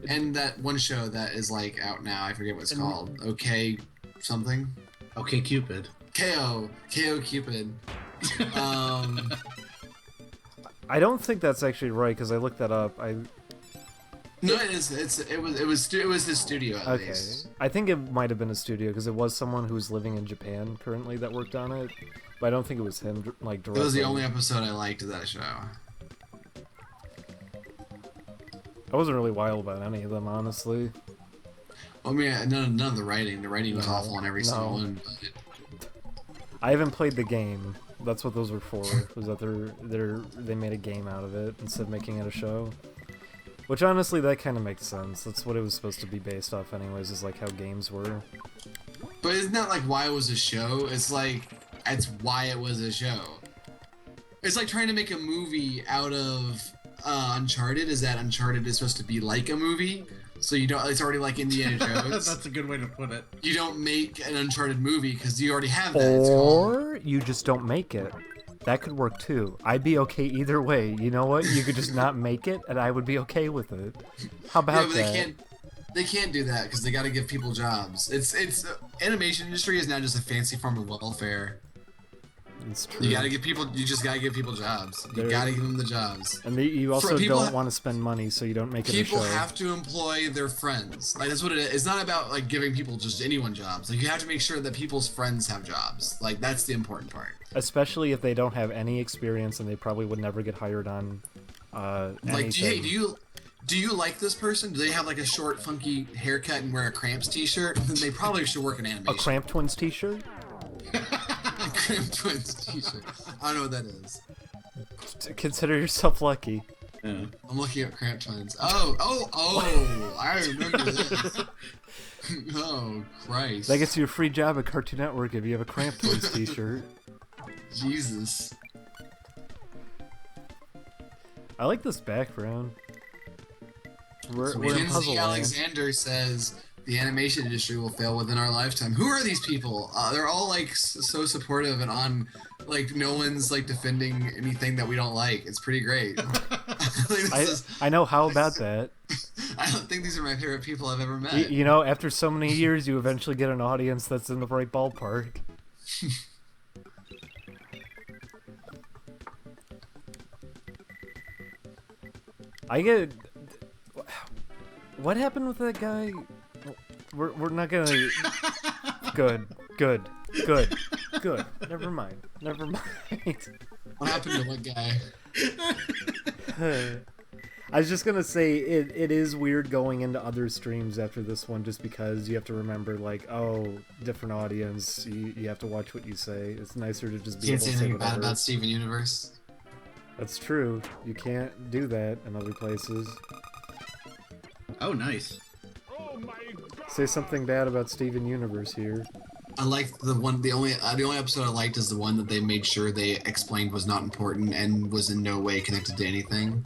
And that one show that is like out now. I forget what it's called. Okay, something. Okay, Cupid. KO Cupid. I don't think that's actually right because I looked that up. No, it is. It was his studio at Okay. least. I think it might have been a studio because it was someone who's living in Japan currently that worked on it, but I don't think it was him like It directly. was the only episode I liked of that show. I wasn't really wild about any of them, honestly. Well, I mean, none of the writing. The writing was No, awful on every no. single one. I haven't played the game. That's what those were for. Was that they made a game out of it instead of making it a show. Which honestly, that kind of makes sense. That's what it was supposed to be based off, anyways. Is like how games were. But isn't that like why it was a show? It's why it was a show. It's like trying to make a movie out of Uncharted. Is that Uncharted is supposed to be like a movie? So you don't. It's already like Indiana Jones. That's a good way to put it. You don't make an Uncharted movie because you already have that. It's called. Or you just don't make it. That could work too. I'd be okay either way. You know what? You could just not make it, and I would be okay with it. How Yeah, about but that? they can't do that because they got to give people jobs. It's animation industry is now just a fancy form of welfare. It's true. You gotta give people. You just gotta give people jobs. You There- gotta give them the jobs. And you also people don't want to spend money, so you don't make it a show. People have to employ their friends. Like that's what it is. It's not about like giving people just anyone jobs. Like you have to make sure that people's friends have jobs. Like that's the important part. Especially if they don't have any experience and they probably would never get hired on Like, anything. do you like this person? Do they have like a short, funky haircut and wear a Cramps T-shirt? Then they probably should work in A animation. Cramp Twins t-shirt? A Cramp Twins T-shirt. I don't know what that is. Consider yourself lucky. Yeah. I'm looking at Cramp Twins. Oh! I remember this. Oh Christ! That gets you a free job at Cartoon Network if you have a Cramp Twins t-shirt. Jesus. I like this background. We're in Puzzle Mackenzie Land. Alexander says the animation industry will fail within our lifetime. Who are these people? They're all like so supportive and on, like no one's like defending anything that we don't like. It's pretty great. Like, I know how about that. I don't think these are my favorite people I've ever met. You know, after so many years, you eventually get an audience that's in the right ballpark. I get. What happened with that guy? We're not gonna. Good. Never mind. What happened to what guy? I was just gonna say it is weird going into other streams after this one, just because you have to remember, like, oh, different audience. You have to watch what you say. It's nicer to just be You able can't say to say anything bad whatever. about Steven Universe. That's true. You can't do that in other places. Oh, nice. Say something bad about Steven Universe here. I liked the only episode I liked is the one that they made sure they explained was not important and was in no way connected to anything.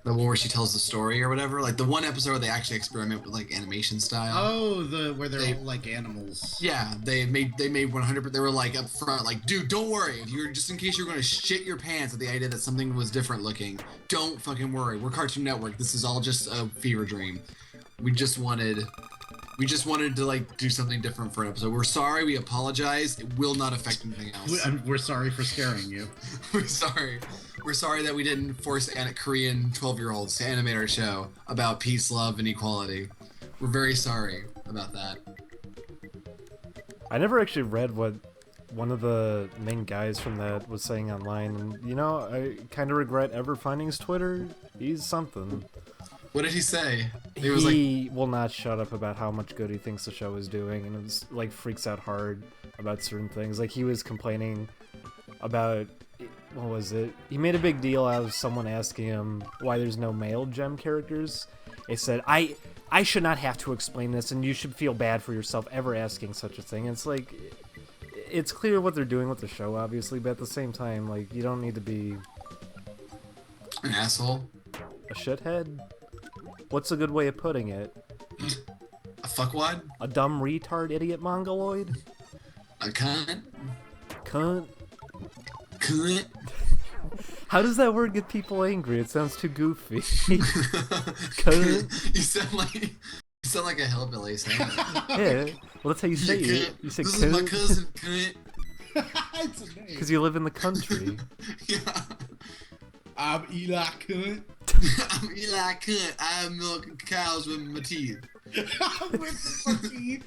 The one where she tells the story or whatever. Like the one episode where they actually experiment with like animation style. Oh, where they're all like animals. Yeah, they made 100%. They were like up front, like, dude, don't worry. If you're just in case you're gonna shit your pants at the idea that something was different looking, don't fucking worry. We're Cartoon Network. This is all just a fever dream. We just wanted to like do something different for an episode. We're sorry. We apologize. It will not affect anything else. We're sorry for scaring you. We're sorry. We're sorry that we didn't force Korean 12-year-olds to animate our show about peace, love, and equality. We're very sorry about that. I never actually read what one of the main guys from that was saying online, and you know, I kind of regret ever finding his Twitter. He's something. What did he say? He will not shut up about how much good he thinks the show is doing, and it's like freaks out hard about certain things. Like he was complaining about, what was it? He made a big deal out of someone asking him why there's no male gem characters. He said, I should not have to explain this, and you should feel bad for yourself ever asking such a thing. It's like, it's clear what they're doing with the show, obviously, but at the same time, like, you don't need to be an asshole. a shithead. What's a good way of putting it? A fuckwad? A dumb retard idiot mongoloid? A cunt? Cunt? Cunt? How does that word get people angry? It sounds too goofy. Cunt? You sound like a hillbilly saying that. Yeah, well that's how you say it. You say This is my cunt cousin, cunt. It's a name. because you live in the country. Yeah. I'm Eli Cunt. I'm Eli Cunt. I milk cows with my teeth. With my teeth.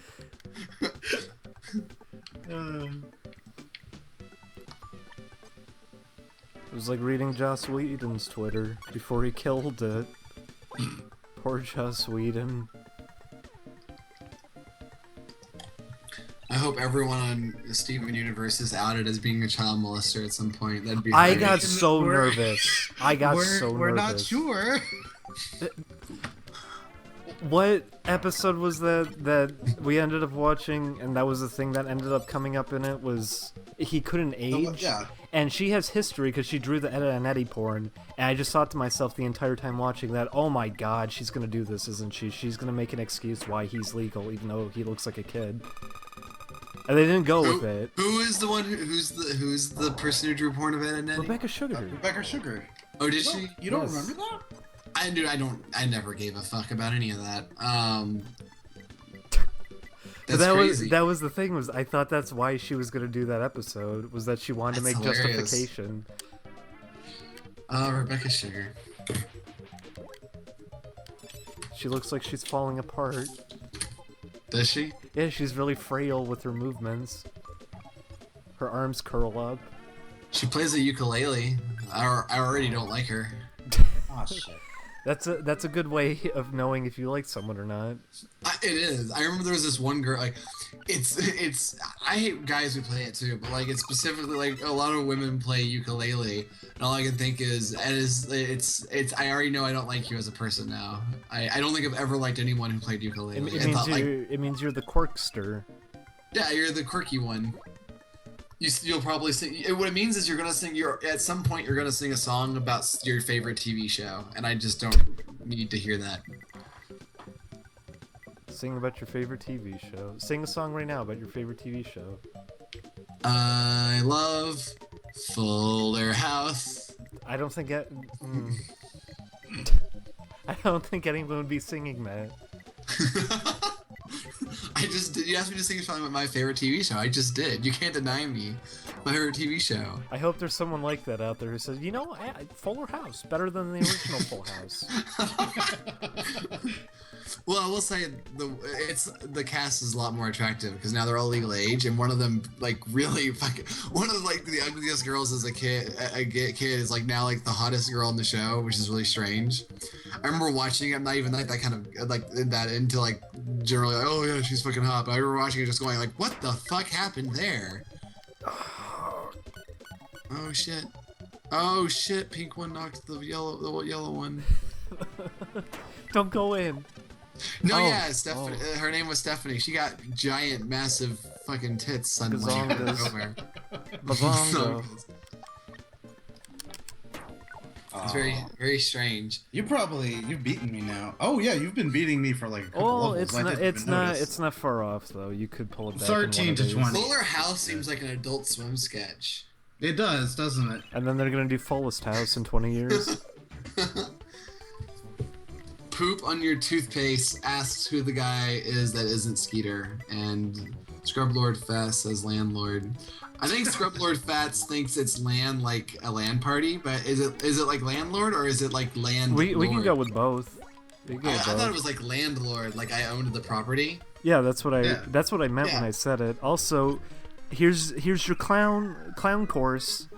It was like reading Joss Whedon's Twitter before he killed it. Poor Joss Whedon. I hope everyone on Steven Universe is outed as being a child molester at some point. That'd be I hilarious. got so We're- nervous. I got so nervous. We're not sure. What episode was that we ended up watching, and that was the thing that ended up coming up in it, was he couldn't age? Yeah. And she has history because she drew the Ed and Eddie porn, and I just thought to myself the entire time watching that, oh my god, she's gonna do this, isn't she? She's gonna make an excuse why he's legal, even though he looks like a kid. And they didn't go with it. Who is the one? Who's the person who drew porn of Ed and Eddie? Rebecca Sugar. Rebecca Sugar. Oh, did she? You don't Yes. remember that? I never gave a fuck about any of that. But That's crazy. that was the thing, was I thought that's why she was gonna do that episode, was that she wanted to That's make hilarious. justification. Rebecca Sugar. She looks like she's falling apart. Does she? Yeah, she's really frail with her movements. Her arms curl up. She plays a ukulele. I already don't like her. Oh shit. That's a good way of knowing if you like someone or not. It is. I remember there was this one girl. Like, it's. I hate guys who play it too, but like it's specifically like a lot of women play ukulele, and all I can think is, it's. I already know I don't like you as a person now. I don't think I've ever liked anyone who played ukulele. It means you're the quirkster. Yeah, you're the quirky one. You'll probably sing. What it means is you're gonna sing. At some point you're gonna sing a song about your favorite TV show, and I just don't need to hear that. Sing about your favorite TV show. Sing a song right now about your favorite TV show. I love Fuller House. I don't think I don't think anyone would be singing that. I just did. You asked me to sing a song about my favorite TV show. I just did. You can't deny me. My favorite TV show. I hope there's someone like that out there who says, you know, Fuller House, better than the original Full House. Well, I will say the cast is a lot more attractive because now they're all legal age, and one of them like really fucking one of like the ugliest girls as a kid is like now like the hottest girl in the show, which is really strange. I remember watching it. I'm not even like that kind of like that into like generally like, oh yeah, she's fucking hot. But I remember watching it just going like, what the fuck happened there? Oh shit. Oh shit, pink one knocked the yellow one. Don't go in. No, Oh, yeah, Stephanie. Her name was Stephanie. She got giant, massive fucking tits suddenly out of Gazongas. nowhere. Bazongo. It's very, very strange. You've beaten me now. Oh yeah, you've been beating me for like a couple Oh, levels. it's I not. didn't It's even not. notice. It's not far off though. You could pull it back. 13 in one to of these. 20. Fuller House seems like an Adult Swim sketch. It does, doesn't it? And then they're gonna do Fullest House in 20 years. Poop on your toothpaste asks who the guy is that isn't Skeeter, and Scrub Lord Fats says landlord. I think Scrub Lord Fats thinks it's land like a land party, but is it like landlord or is it like land? we can go with both. We can go I with thought it both. was like landlord, like I owned the property. Yeah, that's what I Yeah. meant when Yeah. I said it. Also, here's your clown course.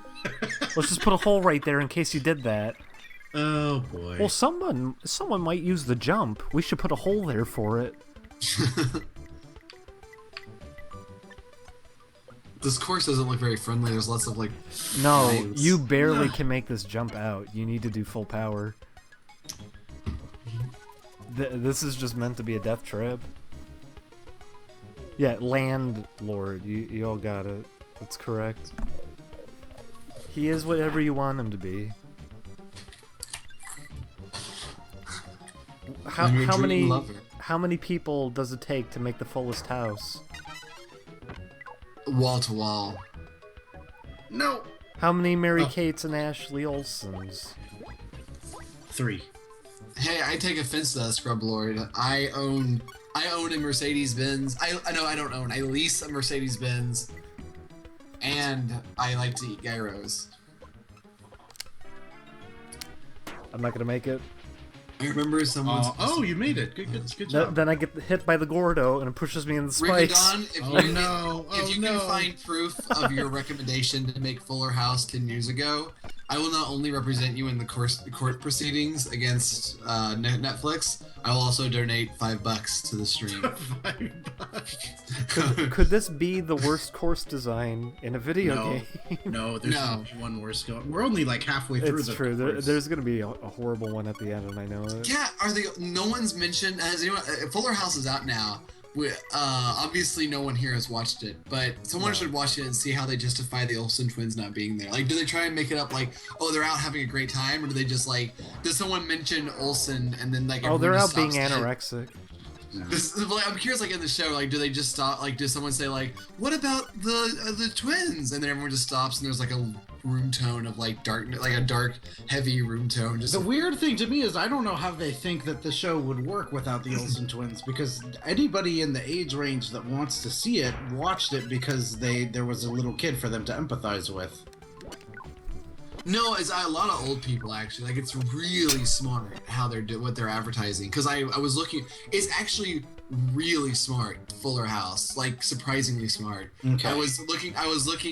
Let's just put a hole right there in case you did that. Oh boy. Well, someone might use the jump. We should put a hole there for it. This course doesn't look very friendly. There's lots of like. No, lines. you barely can make this jump out. You need to do full power. This is just meant to be a death trap. Yeah, landlord. You all got it. That's correct. He is whatever you want him to be. I'm your dream lover. How many people does it take to make the fullest house? Wall to wall. No. How many Mary Kates and Ashley Olsens? 3. Hey, I take offense to that, Scrub Lord. I own a Mercedes Benz. I don't own. I lease a Mercedes Benz, and I like to eat gyros. I'm not gonna make it. I remember someone. Oh, you made it. Good job. Then I get hit by the Gordo and it pushes me in the spikes. Rickadon, if you can find proof of your recommendation to make Fuller House 10 years ago, I will not only represent you in the court proceedings against Netflix, I will also donate $5 to the stream. Could this be the worst course design in a video game? No, there's one worse going. We're only like halfway through. It's true. There's gonna be a horrible one at the end, and I know it. Yeah, no one's mentioned. Has anyone? Fuller House is out now. Obviously, no one here has watched it, but someone should watch it and see how they justify the Olsen twins not being there. Like, do they try and make it up like, oh, they're out having a great time, or do they just like, does someone mention Olsen and then like? Oh, they're out being stops anorexic. I'm curious, like in the show, like, do they just stop? Like, does someone say like, what about the twins? And then everyone just stops, and there's like a room tone of like dark, like a dark, heavy room tone. Just the weird thing to me is I don't know how they think that the show would work without the Olsen twins, because anybody in the age range that wants to see it watched it because there was a little kid for them to empathize with. No, it's a lot of old people actually. Like, it's really smart how what they're advertising. Because I was looking, it's actually really smart. Fuller House, like surprisingly smart. Okay. I was looking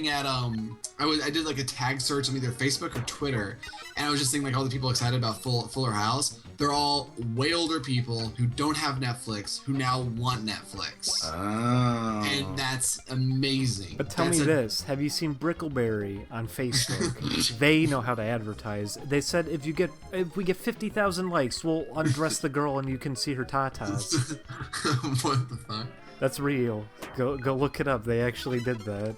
at I did like a tag search on either Facebook or Twitter, and I was just seeing like all the people excited about Fuller House. They're all way older people who don't have Netflix, who now want Netflix. Oh. And that's amazing. But tell me this: have you seen Brickleberry on Facebook? They know how to advertise. They said if we get 50,000 likes, we'll undress the girl and you can see her tatas. What the fuck? That's real. Go look it up. They actually did that.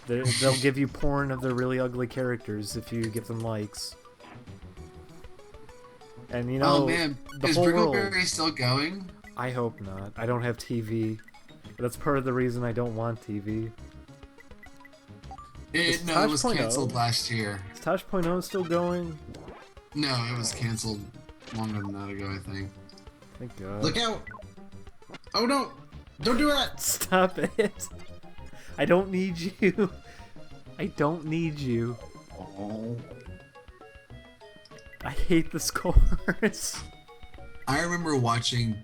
They'll give you porn of their really ugly characters if you give them likes. And you know, oh man, the is whole world, Brickleberry still going? I hope not. I don't have TV. That's part of the reason I don't want TV. It was canceled last year. Is Tosh.0 still going? No, it was canceled longer than that ago, I think. Thank God. Look out! Oh no! Don't do that! Stop it! I don't need you. I don't need you. Oh. I hate this course. I remember watching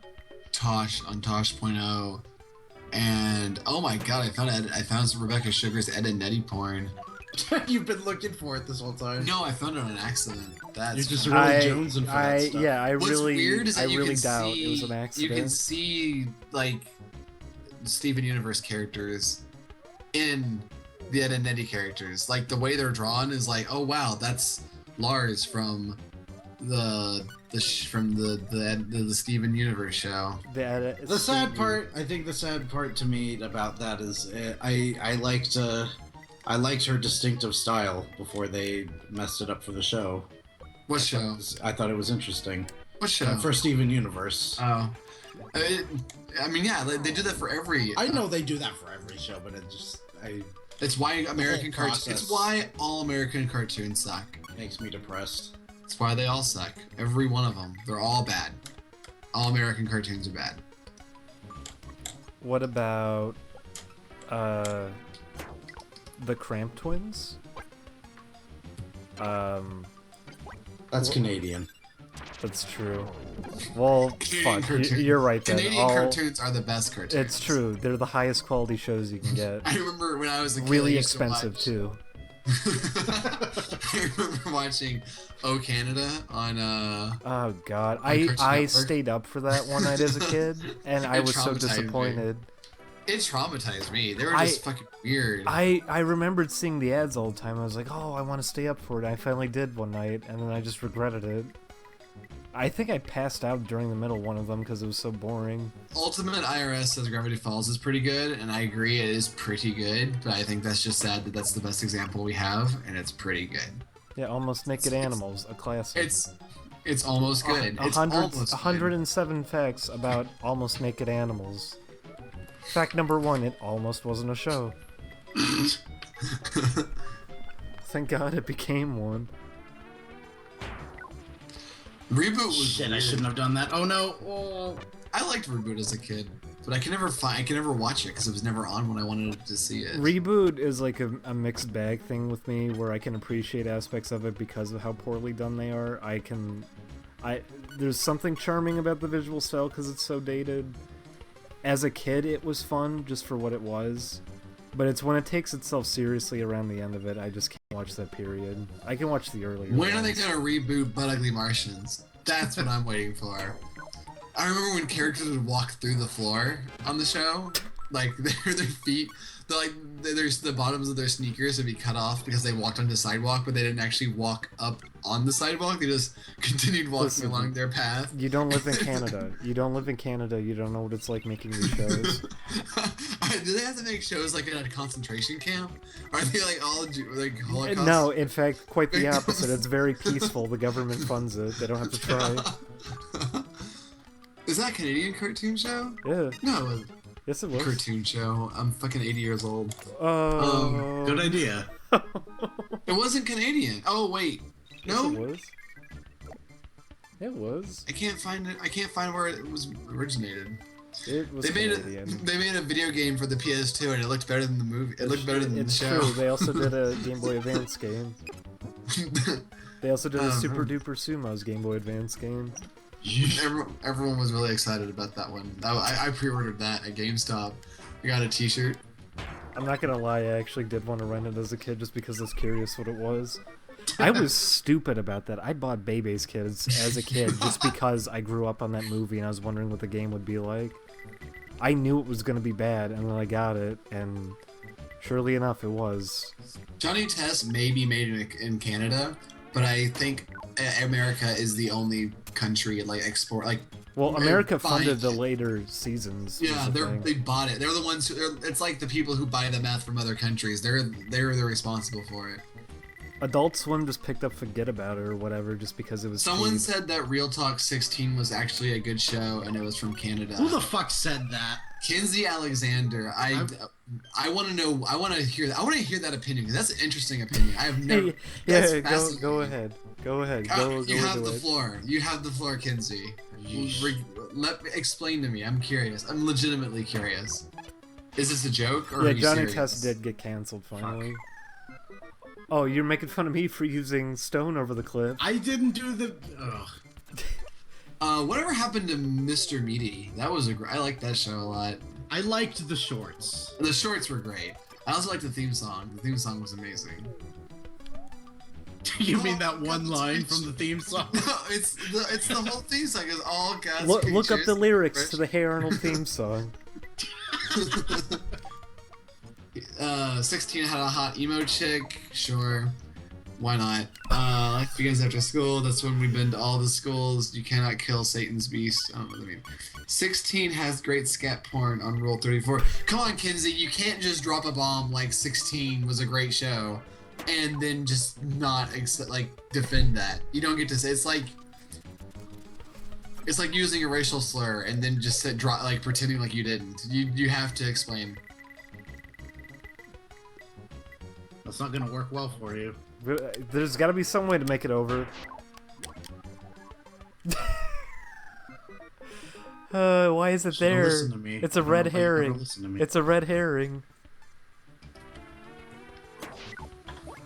Tosh on Tosh.0, and oh my god, I found some Rebecca Sugar's Ed and Nettie porn. You've been looking for it this whole time. No, I found it on an accident. That's You're just really jonesing for that stuff. Yeah, I What's really, weird is that I really doubt it was an accident. You can see like Steven Universe characters in the Ed and Nettie characters. Like the way they're drawn is like, oh wow, that's Lars from the Steven Universe show. The sad part, I think the sad part to me about that is I liked her distinctive style before they messed it up for the show. What show? I thought it was interesting. What show? For Steven Universe. Oh. I mean, yeah, they do that for every... I know they do that for every show, but It's why American cartoons... It's why all American cartoons suck. Makes me depressed. It's why they all suck. Every one of them. They're all bad. All American cartoons are bad. What about the Cramp Twins? That's Canadian. That's true. Well, Canadian fuck, cartoons. you're right then. Canadian cartoons are the best cartoons. It's true. They're the highest quality shows you can get. I remember when I was a kid. Really I used to expensive watch- too. I remember watching Oh Canada on Oh god, Cartoon I Network. stayed up for that one night as a kid, and I It was so traumatized me. disappointed. it traumatized me. They were just fucking weird. I remembered seeing the ads all the time. I was like, oh, I want to stay up for it. I finally did one night, and then I just regretted it. I think I passed out during the middle one of them because it was so boring. Ultimate IRS says Gravity Falls is pretty good, and I agree it is pretty good, but I think that's just sad that that's the best example we have, and it's pretty good. Yeah, Almost Naked Animals, a classic. It's almost good. It's almost good. 107 facts about Almost Naked Animals. Fact number 1, it almost wasn't a show. Thank God it became one. Reboot was Shit, I weird. shouldn't have done that. Oh no. Oh. I liked Reboot as a kid, but I could never watch it because it was never on when I wanted to see it. Reboot is like a mixed bag thing with me, where I can appreciate aspects of it because of how poorly done they are. There's something charming about the visual style because it's so dated. As a kid, it was fun just for what it was, but it's when it takes itself seriously around the end of it, I just can't watch that period. I can watch the earlier When are they ones. gonna reboot Butt Ugly Martians? That's what I'm waiting for. I remember when characters would walk through the floor on the show, like their feet, there's the bottoms of their sneakers would be cut off because they walked on the sidewalk, but they didn't actually walk up on the sidewalk. They just continued walking Listen, along their path. You don't live in Canada. You don't live in Canada. You don't know what it's like making these shows. Do they have to make shows like in a concentration camp? Are they like all like Holocaust? No, in fact, quite the opposite. It's very peaceful. The government funds it. They don't have to try. Is that a Canadian cartoon show? Yeah. No, Yes, it was. cartoon show. I'm fucking 80 years old. Good idea. It wasn't Canadian. Oh wait, Yes, it no, was. It was. I can't find it. I can't find where it was originated. It was They made Canadian. they made a video game for the PS2, and it looked better than the movie. It looked better than the It's show. true. They also did a Game Boy Advance game. They also did a Uh-huh. Super Duper Sumo's Game Boy Advance game. Everyone was really excited about that one. I pre-ordered that at GameStop. I got a T-shirt. I'm not gonna lie, I actually did want to rent it as a kid just because I was curious what it was. I was stupid about that. I bought Bebe's Kids as a kid just because I grew up on that movie and I was wondering what the game would be like. I knew it was gonna be bad, and then I got it, and surely enough, it was. Johnny Test may be made in Canada, but I think America is the only country like export like. Well, They're America buying funded the it. later seasons. was Yeah, the thing. they bought it. They're the ones who. It's like the people who buy the math from other countries. They're responsible for it. Adult Swim just picked up Forget About It or whatever just because it was Someone cheap. said that Real Talk 16 was actually a good show and it was from Canada. Who the fuck said that? Kinsey Alexander. I want to know. I want to hear that. I want to hear that opinion because that's an interesting opinion. I have never. that's Yeah, fascinating. go ahead. Go ahead. Go you have into the it. floor. You have the floor, Kinsey. Yeesh. Explain to me. I'm curious. I'm legitimately curious. Is this a joke or Yeah, are you Johnny serious? Test did get canceled finally. Oh, you're making fun of me for using Stone over the clip. I didn't do the. Ugh. Whatever happened to Mr. Meaty? That was I liked that show a lot. I liked the shorts. The shorts were great. I also liked the theme song. The theme song was amazing. You mean that one line from the theme song? No, it's the whole theme song. It's all God's Look up the creatures. lyrics to the Hey Arnold theme song. 16 had a hot emo chick. Sure. Why not? Life begins after school. That's when we've been to all the schools. You cannot kill Satan's beast. I don't know what I mean. 16 has great scat porn on Rule 34. Come on, Kinsey. You can't just drop a bomb like 16 was a great show and then just not defend that. You don't get to say it's like using a racial slur and then just pretending like you didn't. You have to explain. That's not gonna work well for you. There's got to be some way to make it over. Why is it Should've there? listened to me. It's a I don't red know if you ever herring. listened to me. It's a red herring.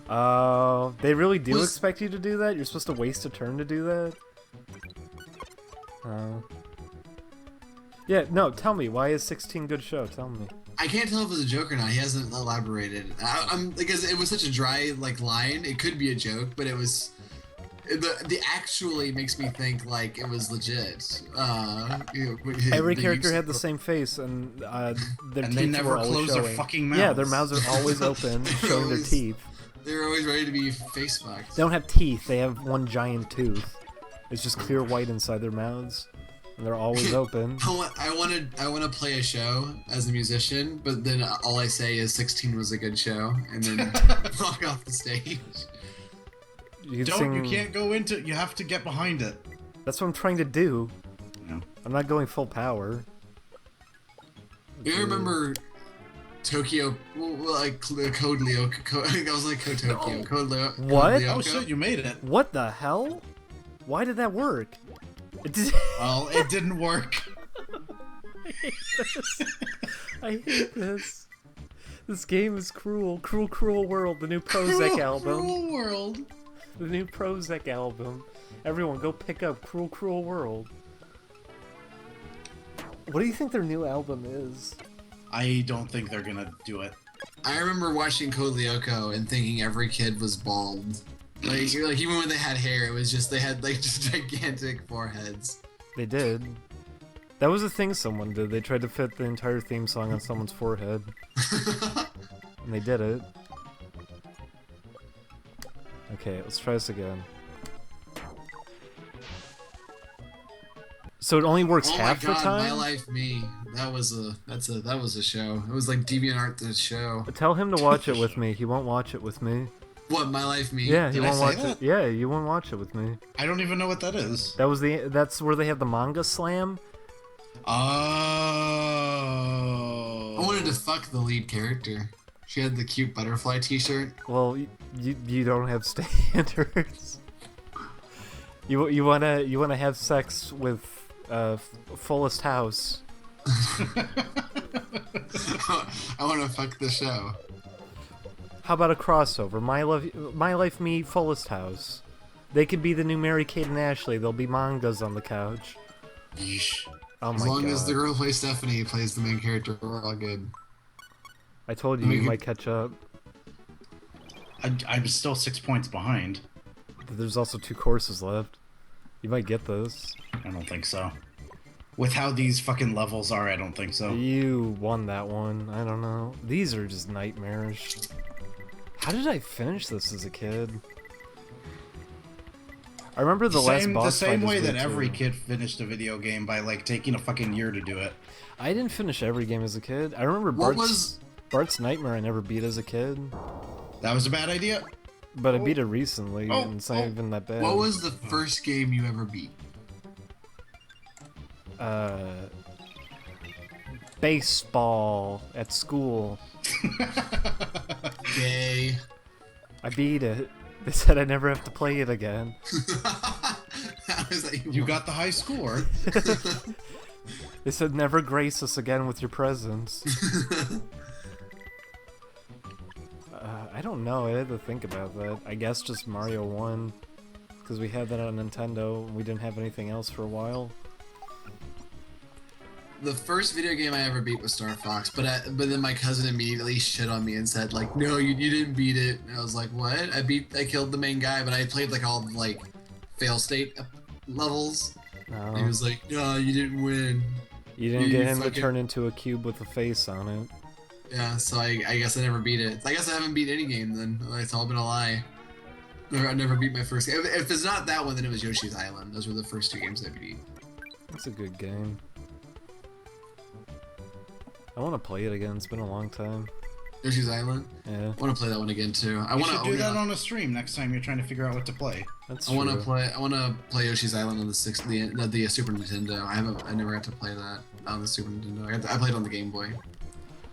Oh, they really do Was- expect you to do that? You're supposed to waste a turn to do that? Yeah, no, tell me, why is 16 good show? Tell me. I can't tell if it's a joke or not. He hasn't elaborated. I'm because it was such a dry like line. It could be a joke, but it was the actually makes me think like it was legit. Every character had the same face, and their And teeth they never were always close showing. their fucking mouths. Yeah, their mouths are always open, showing their always- teeth. They're always ready to be face fucked. They don't have teeth; they have one giant tooth. It's just clear white inside their mouths, and they're always open. I want to play a show as a musician, but then all I say is 16 was a good show, and then walk off the stage. You Don't. sing... You can't go into. You have to get behind it. That's what I'm trying to do. No. I'm not going full power. You remember Tokyo, like Code Lyoko? I was like Code Tokyo. Code What? Lyoko. Oh shit! You made it. What the hell? Why did that work? It did... Well, it didn't work. I hate this. This game is cruel. Cruel, Cruel World, the new Prozac album. Cruel world. The new Prozac album. Everyone go pick up Cruel, Cruel World. What do you think their new album is? I don't think they're gonna do it. I remember watching Code Lyoko and thinking every kid was bald. Like even when they had hair, it was just they had like just gigantic foreheads. They did. That was a thing someone did. They tried to fit the entire theme song on someone's forehead. And they did it. Okay, let's try this again. So it only works Oh my half god, the time? My Life Me. That was a show. It was like DeviantArt the show. Tell him to watch it with me. He won't watch it with me. What, My Life Me? Yeah, he Did I won't say watch that? it. Yeah, you won't watch it with me. I don't even know what that is. That's where they have the manga slam. Oh. I wanted to fuck the lead character. She had the cute butterfly t-shirt. Well, you don't have standards. You wanna have sex with Fullest House. I want to fuck the show. How about a crossover? My Life Me, Fullest House. They could be the new Mary Kate and Ashley. There'll be mangas on the couch. Yeesh. Oh my As long god! as the girl who plays Stephanie plays the main character, we're all good. I told you We you could- might catch up. I'm still 6 points behind. But there's also 2 courses left. You might get this. I don't think so. With how these fucking levels are, I don't think so. You won that one. I don't know. These are just nightmarish. How did I finish this as a kid? I remember the last boss The same fight way is that weird, every too. kid finished a video game by like taking a fucking year to do it. I didn't finish every game as a kid. I remember What Bart's Nightmare I never beat as a kid, That was a bad idea. but I beat it recently, Oh, and it's not oh. even that bad. What was the first game you ever beat? Baseball at school. Gay. I beat it. They said I never have to play it again. How is that You got the high score. They said never grace us again with your presence. I don't know. I had to think about that. I guess just Mario 1. Because we had that on Nintendo and we didn't have anything else for a while. The first video game I ever beat was Star Fox, but then my cousin immediately shit on me and said like, no, you didn't beat it. And I was like, what? I killed the main guy, but I played like all like fail state levels. And he No. was like, no, you didn't win. You didn't you get him to fucking- turn into a cube with a face on it. Yeah, so I guess I never beat it. I guess I haven't beat any game then. It's all been a lie. I never beat my first game. If it's not that one, then it was Yoshi's Island. Those were the first 2 games I beat. It's a good game. I want to play it again. It's been a long time. Yoshi's Island. Yeah, I want to play that one again too. I You want should to do that on a stream next time you're trying to figure out what to play. that's I true. want to play. I want to play Yoshi's Island on the Super Nintendo. I never got to play that on the Super Nintendo. I played it on the Game Boy.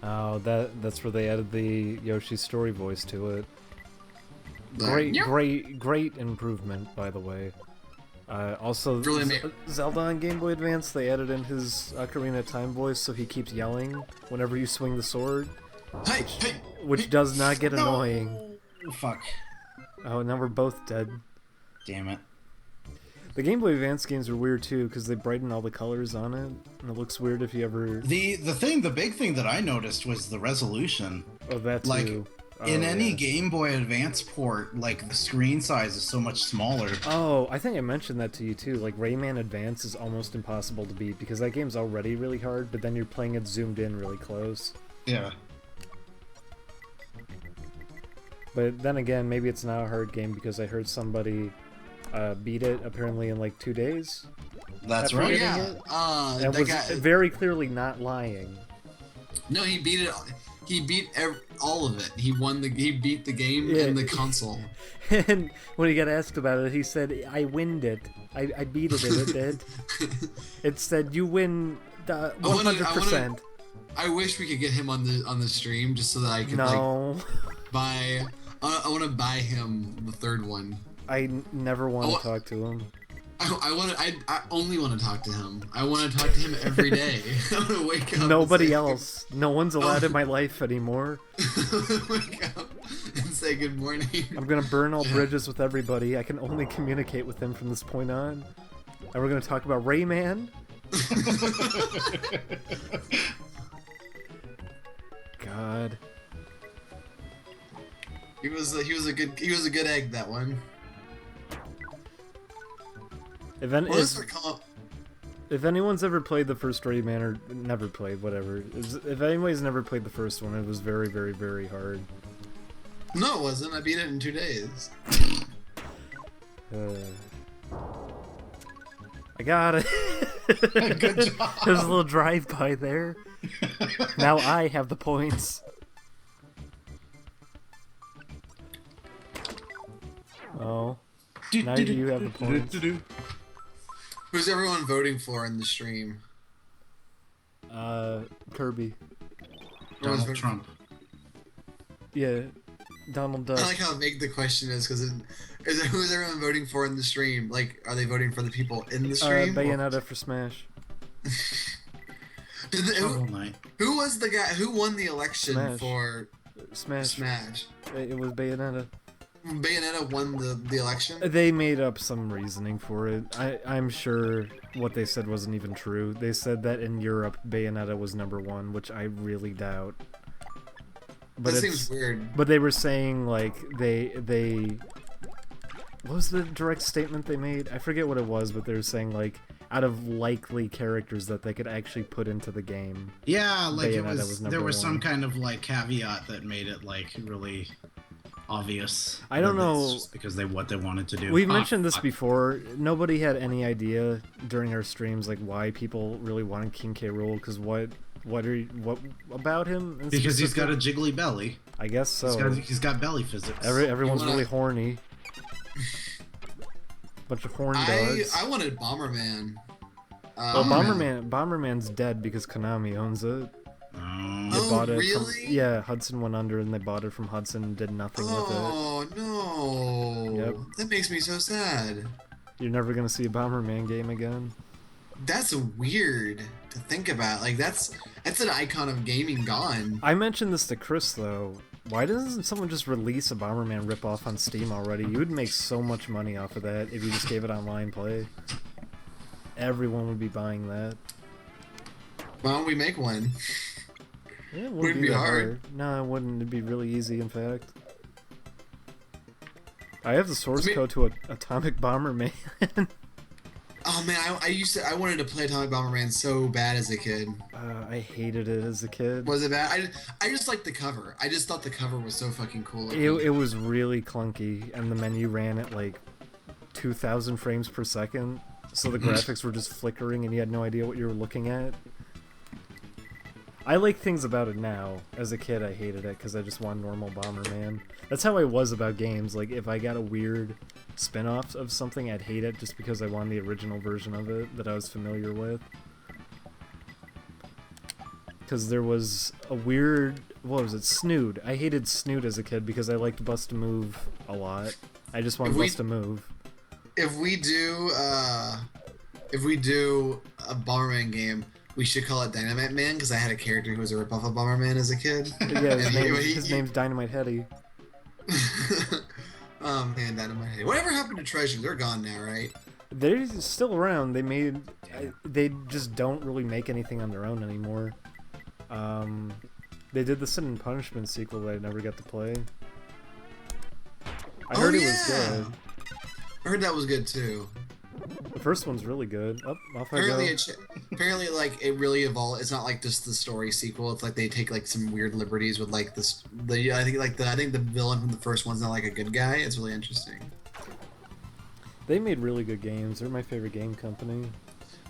Oh, that's where they added the Yoshi story voice to it. But, Great, yeah. great improvement, by the way. Also, Really Zelda on Game Boy Advance, they added in his Ocarina of Time voice, so he keeps yelling whenever you swing the sword, Hey, hey. which does not get annoying. Oh, fuck. Oh, now we're both dead. Damn it. The Game Boy Advance games are weird too because they brighten all the colors on it, and it looks weird if you ever. The big thing that I noticed was the resolution. Oh, that too. Like, in Oh, any yeah. Game Boy Advance port, like the screen size is so much smaller. Oh, I think I mentioned that to you too. Like Rayman Advance is almost impossible to beat because that game's already really hard, but then you're playing it zoomed in really close. Yeah. But then again, maybe it's not a hard game because I heard somebody beat it apparently in like 2 days. That's After Oh right. getting yeah. it? And That was guy. very clearly not lying. No, he beat it. He beat all of it. He won the. He beat the game Yeah. in the console. And when he got asked about it, he said, "I winned it. I beat it. It did. It said you win the 100%." I wish we could get him on the stream just so that I could like No, buy. I want to buy him the third one. I never want Oh, to talk to him. I only want to talk to him. I want to talk to him every day. I want to wake up. Nobody and say, else. No one's allowed in my life anymore. wake up and say good morning. I'm gonna burn all bridges with everybody. I can only communicate with them from this point on. And we're gonna talk about Rayman. God. He was a good egg, that one. If anyone's ever played the first Rayman, or never played, whatever. If anybody's never played the first one, it was very, very, very hard. No, it wasn't. I beat it in 2 days. I got it. Good job. There's a little drive-by there. Now I have the points. Oh. Now you have the points. Who's everyone voting for in the stream? Kirby. Donald Trump. Yeah, Donald Duck. I like how vague the question is because who's everyone voting for in the stream? Like, are they voting for the people in the stream? Bayonetta for Smash. Shovel Knight. Who was the guy who won the election Smash. for Smash. Smash? It was Bayonetta. Bayonetta won the election. They made up some reasoning for it. I'm sure what they said wasn't even true. They said that in Europe, Bayonetta was #1, which I really doubt. But That seems weird. But they were saying like they what was the direct statement they made? I forget what it was, but they were saying like out of likely characters that they could actually put into the game. Yeah, like Bayonetta was there number was some one. kind of like caveat that made it like really obvious. I don't that it's know. just because what they wanted to do. We've mentioned this fuck. before. Nobody had any idea during our streams like why people really wanted King K. Rool. Because what about him? in Because he's got a specific? jiggly belly. I guess so. He's got belly physics. Everyone's You wanna- really horny. Bunch of horn I dogs. wanted Bomberman. Well, Bomberman's dead because Konami owns it. Oh. They Oh, bought it really? From, yeah, Hudson went under and they bought it from Hudson and did nothing with Oh no! Yep. That makes me so sad. it. You're never gonna see a Bomberman game again. That's weird to think about. Like that's an icon of gaming gone. I mentioned this to Chris though. Why doesn't someone just release a Bomberman ripoff on Steam already? You would make so much money off of that if you just gave it online play. Everyone would be buying that. Why don't we make one? Yeah, it Would it wouldn't be that hard? No, it wouldn't. It'd be really easy, in fact. I have the source I mean- code to Atomic Bomberman. Oh man, I wanted to play Atomic Bomberman so bad as a kid. I hated it as a kid. Was it bad? I just liked the cover. I just thought the cover was so fucking cool. It was really clunky, and the menu ran at like 2,000 frames per second, so the graphics were just flickering, and you had no idea what you were looking at. I like things about it now. As a kid, I hated it because I just wanted normal Bomberman. That's how I was about games. Like, if I got a weird spin-off of something, I'd hate it just because I wanted the original version of it that I was familiar with. Because there was a weird... What was it? Snood. I hated Snood as a kid because I liked Bust a Move a lot. I just wanted Bust a Move. If we do a Bomberman game, we should call it Dynamite Man because I had a character who was a ripoff of Bomberman as a kid. Yeah, And his name's Dynamite Heady. Oh man, Dynamite Heady. Whatever happened to Treasure? They're gone now, right? They're still around. They just don't really make anything on their own anymore. They did the Sin and Punishment sequel that I never got to play. I heard it was good. I heard that was good too. The first one's really good. Oh, off I go. Apparently, like it really evolved. It's not like just the story sequel. It's like they take like some weird liberties with like this. I think the villain from the first one's not like a good guy. It's really interesting. They made really good games. They're my favorite game company.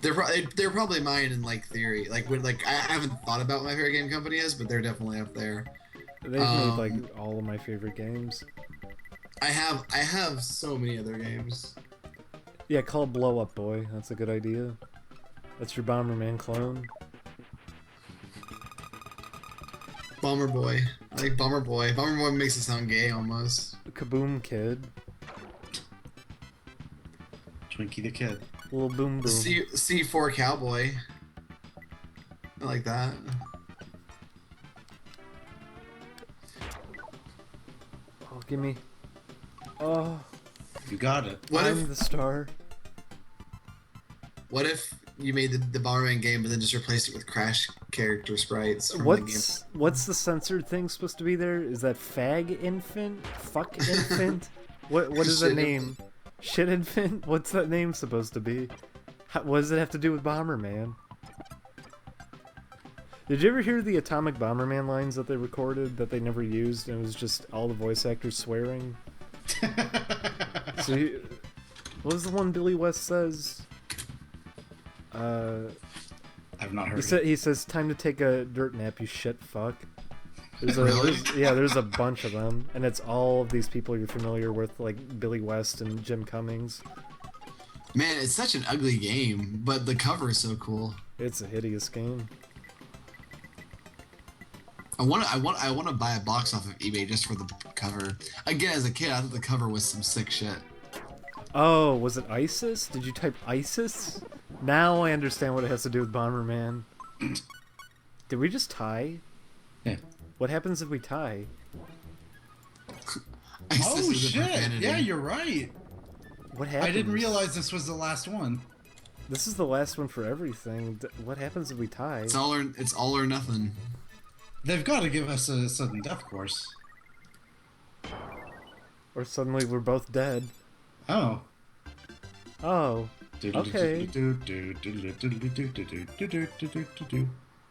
They're probably mine in like theory. Like when I haven't thought about what my favorite game company is, but they're definitely up there. They've made like all of my favorite games. I have so many other games. Yeah, call it Blow Up Boy. That's a good idea. That's your Bomberman clone. Bomber Boy. I like Bomber Boy. Bomber Boy makes it sound gay almost. Kaboom Kid. Twinkie the Kid. Little Boom Boom. C4 Cowboy. I like that. Oh, gimme. Oh, You got it. I'm the star. What if you made the Bomberman game, but then just replaced it with Crash character sprites? From the game? What's the censored thing supposed to be there? Is that fag infant? Fuck infant? What is that name? Shit infant? What's that name supposed to be? What does it have to do with Bomberman? Did you ever hear the Atomic Bomberman lines that they recorded that they never used, and it was just all the voice actors swearing? What was the one Billy West says? I've not heard. He says, "Time to take a dirt nap, you shit fuck." There's a bunch of them, and it's all of these people you're familiar with, like Billy West and Jim Cummings. Man, it's such an ugly game, but the cover is so cool. It's a hideous game. I want to buy a box off of eBay just for the cover. Again, as a kid, I thought the cover was some sick shit. Oh, was it ISIS? Did you type ISIS? Now I understand what it has to do with Bomberman. Did we just tie? Yeah. What happens if we tie? Oh shit! Yeah, you're right. What happens? I didn't realize this was the last one. This is the last one for everything. What happens if we tie? It's all or nothing. They've got to give us a sudden death course. Or suddenly we're both dead. Oh. Oh. Okay.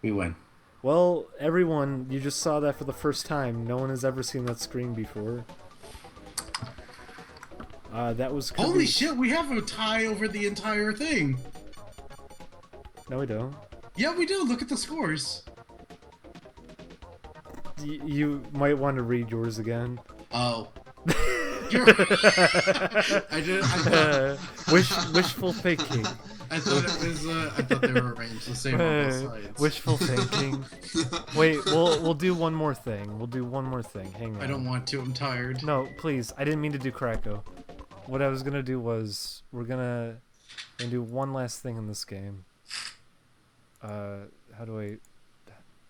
We win. Well, everyone, you just saw that for the first time. No one has ever seen that screen before. That was... Holy shit, we have a tie over the entire thing. No, we don't. Yeah, we do. Look at the scores. You might want to read yours again. Oh. Wishful thinking. I thought they were arranged the same on both sides. Wishful thinking. Wait, we'll do one more thing. We'll do one more thing. Hang on. I don't want to. I'm tired. No, please. I didn't mean to do Krako. What I was gonna do was we're gonna do one last thing in this game. How do I?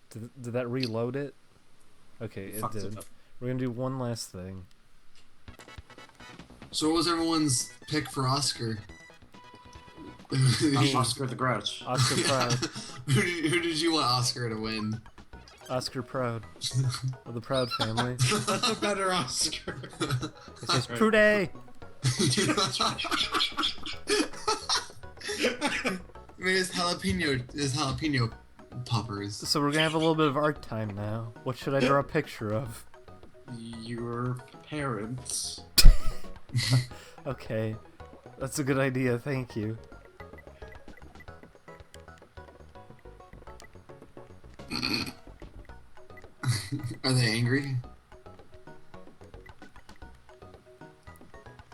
Did that reload it? Okay, it did. We're gonna do one last thing. So what was everyone's pick for Oscar? Oscar the Grouch. Oscar Proud. Who did you want Oscar to win? Oscar Proud. Of the Proud family. That's a better Oscar. It says Prude. I mean, it's jalapeno poppers. So we're gonna have a little bit of art time now. What should I draw a picture of? Your parents. Okay. That's a good idea, thank you. Are they angry?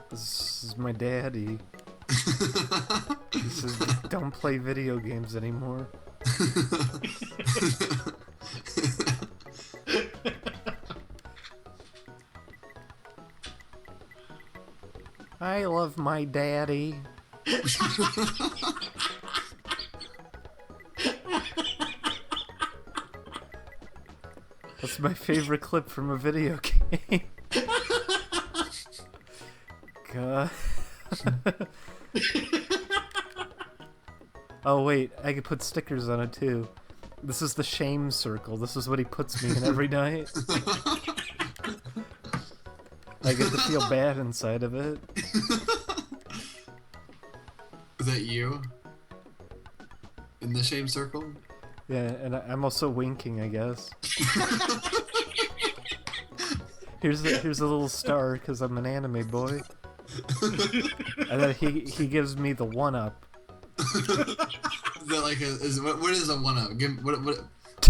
This is my daddy. He says, don't play video games anymore. I love my daddy. That's my favorite clip from a video game. God. Oh wait, I could put stickers on it too. This is the shame circle. This is what he puts me in every night. I get to feel bad inside of it. Is that you? In the shame circle? Yeah, and I'm also winking, I guess. Here's a little star because I'm an anime boy. And then he gives me the 1-up. Is that like what is a 1-up?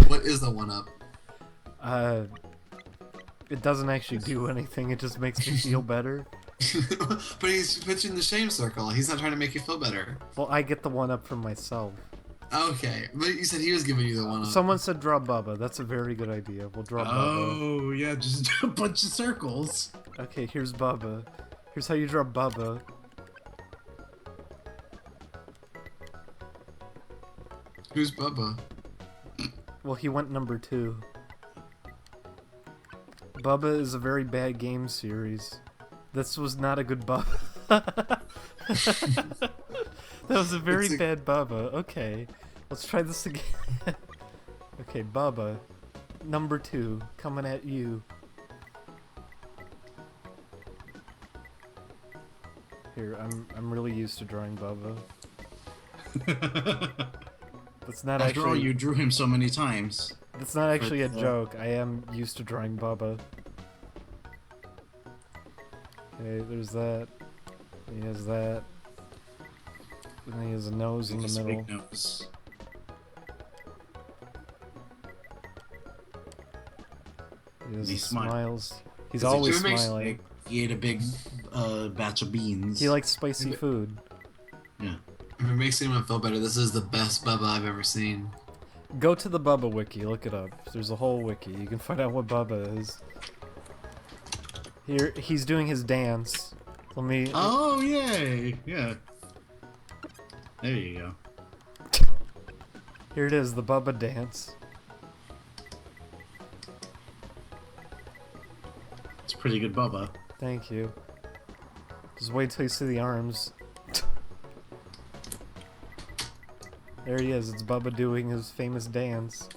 What is the 1-up? It doesn't actually do anything. It just makes me feel better. But he's pitching the shame circle. He's not trying to make you feel better. Well, I get the 1-up from myself. Okay, but you said he was giving you the 1-up. Someone said draw Bubba. That's a very good idea. We'll draw Bubba. Oh, yeah, just a bunch of circles. Okay, here's Bubba. Here's how you draw Bubba. Who's Bubba? Well, he went number 2. Bubba is a very bad game series. This was not a good Bubba. That was a very bad Bubba. Okay, let's try this again. Okay, Bubba, number 2, coming at you. Here, I'm really used to drawing Bubba. That's not After all, actually. you drew him so many times. That's not actually a joke. I am used to drawing Bubba. Okay, there's that. He has that. And then he has a nose in the His middle. big nose. He He smiles. He's Is it always too many smiling. He ate a big batch of beans. He likes spicy food. Yeah. If it makes anyone feel better, this is the best Bubba I've ever seen. Go to the Bubba wiki, look it up. There's a whole wiki. You can find out what Bubba is. Here, he's doing his dance. Let me. Oh, yay! Yeah. There you go. Here it is, the Bubba dance. It's pretty good Bubba. Thank you. Just wait till you see the arms. There he is, it's Bubba doing his famous dance.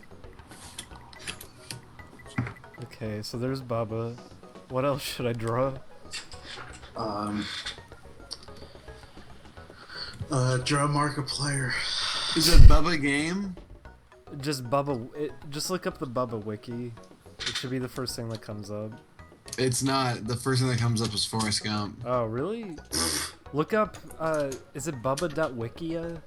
Okay, so there's Bubba. What else should I draw? Draw Markiplier. Is it Bubba game? Just Bubba. Just look up the Bubba wiki. It should be the first thing that comes up. It's not. The first thing that comes up is Forrest Gump. Oh, really? Look up, is it bubba.wikia?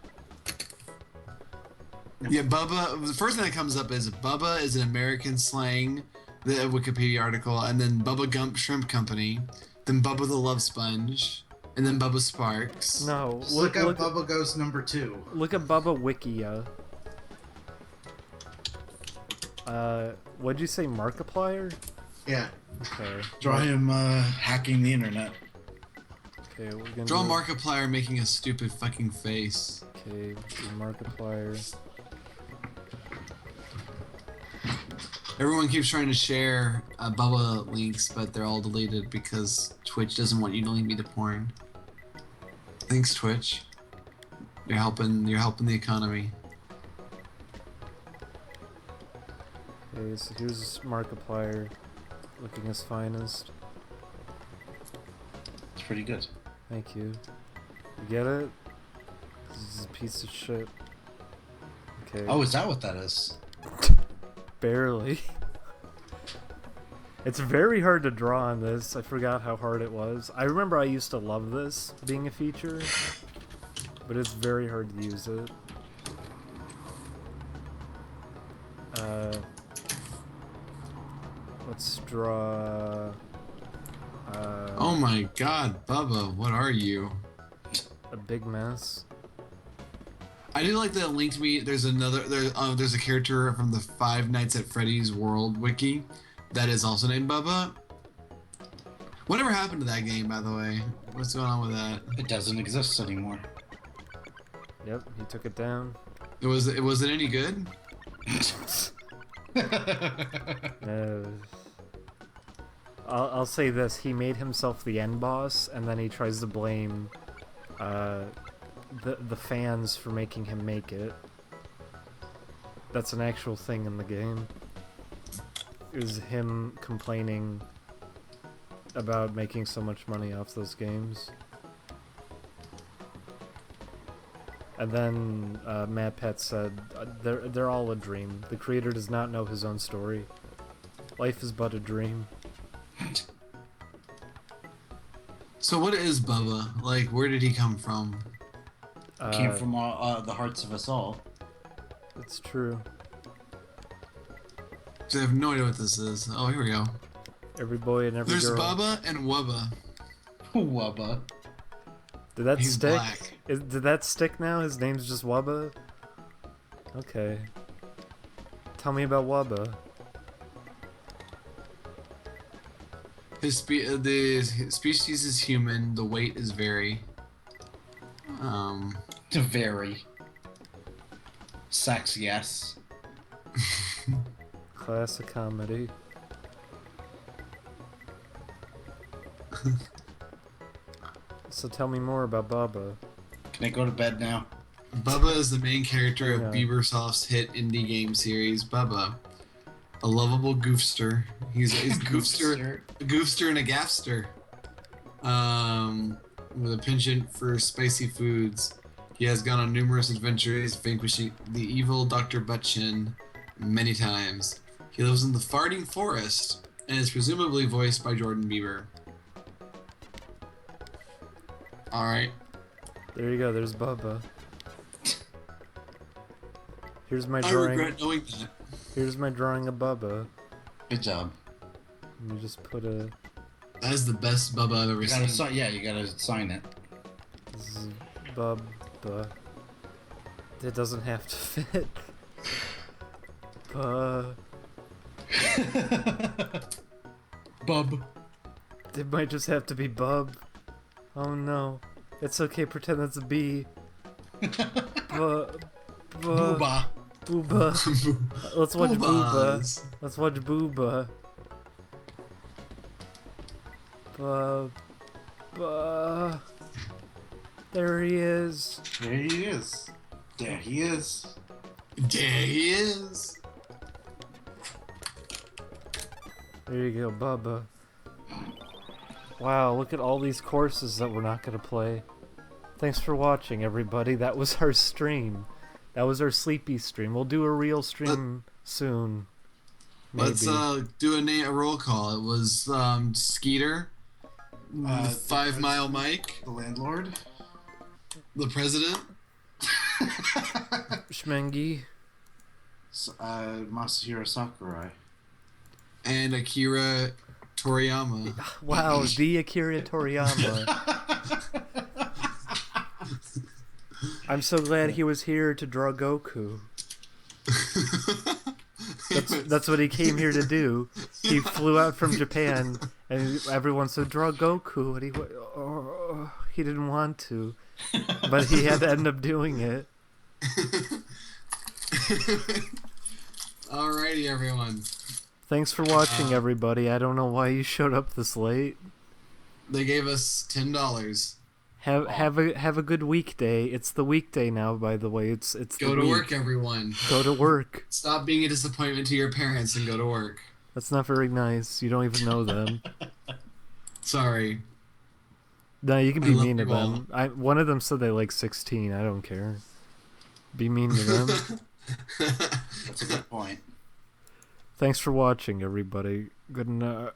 Yeah, Bubba. The first thing that comes up is Bubba is an American slang, the Wikipedia article, and then Bubba Gump Shrimp Company, then Bubba the Love Sponge, and then Bubba Sparks. No, Just look up Bubba Ghost number 2. Look at Bubba Wikia. What'd you say, Markiplier? Yeah. Okay. Draw him hacking the internet. Okay, we're gonna Draw do- Markiplier making a stupid fucking face. Okay, do Markiplier. Everyone keeps trying to share Bubba links, but they're all deleted because Twitch doesn't want you to link me to porn. Thanks, Twitch. You're helping the economy. Okay, so here's Markiplier, looking his finest. It's pretty good. Thank you. You get it? This is a piece of shit. Okay. Oh, is that what that is? Barely. It's very hard to draw on this. I forgot how hard it was. I remember I used to love this being a feature, but it's very hard to use it. Let's draw. Oh my God, Bubba, what are you? A big mess. I do like that linked me. There's a character from the Five Nights at Freddy's World wiki that is also named Bubba. Whatever happened to that game, by the way? What's going on with that? It doesn't exist anymore. Yep, he took it down. Was it any good? I'll say this: he made himself the end boss, and then he tries to blame the fans for making him make it. That's an actual thing in the game. It was him complaining about making so much money off those games. And then MatPat said, they're all a dream. The creator does not know his own story. Life is but a dream. So what is Bubba? Like, where did he come from? Came from the hearts of us all. It's true. So I have no idea what this is. Oh, here we go. Every boy and every There's girl. Bubba and Wubba. Wubba. Did that He's stick? black. Did that stick now? His name's just Wubba? Okay. Tell me about Wubba. The species is human. The weight is very. To vary. Sex, yes. Classic comedy. So tell me more about Bubba. Can I go to bed now? Bubba is the main character of Yeah. Biebersoft's hit indie game series, Bubba. A lovable goofster. He's a goofster and a gaffster. With a penchant for spicy foods. He has gone on numerous adventures, vanquishing the evil Dr. Buttchin many times. He lives in the farting forest and is presumably voiced by Jordan Bieber. Alright. There you go, there's Bubba. Here's my I drawing. regret knowing that. Here's my drawing of Bubba. Good job. Let me just put a That is the best Bubba I've ever You gotta seen. you gotta sign it. Bubba. It doesn't have to fit. Bub. It might just have to be Bub. Oh no. It's okay, pretend that's a B. Booba. Booba. Let's watch Booba. Boobas. Let's watch Booba. Bubba. There he is. There he is. There he is. There he is. There you go, Bubba. Wow, look at all these courses that we're not gonna play. Thanks for watching, everybody. That was our stream. That was our sleepy stream. We'll do a real stream soon. Maybe. Let's do a roll call. It was Skeeter, 5 Mile Mike, The landlord. the president, Shmengi. Masahiro Sakurai. and Akira Toriyama. Wow, the Akira Toriyama. I'm so glad he was here to draw Goku. That's what he came here to do. He flew out from Japan, and everyone said, "Draw Goku," and he didn't want to, but he had to end up doing it. Alrighty, everyone. Thanks for watching, everybody. I don't know why you showed up this late. They gave us $10. Have a good weekday. It's the weekday now, by the way. It's Go the to week. work, everyone. Go to work. Stop being a disappointment to your parents and go to work. That's not very nice. You don't even know them. Sorry. No, you can I be love mean to you all. them. One of them said they like 16. I don't care. Be mean to them. That's a good point. Thanks for watching, everybody. Good night.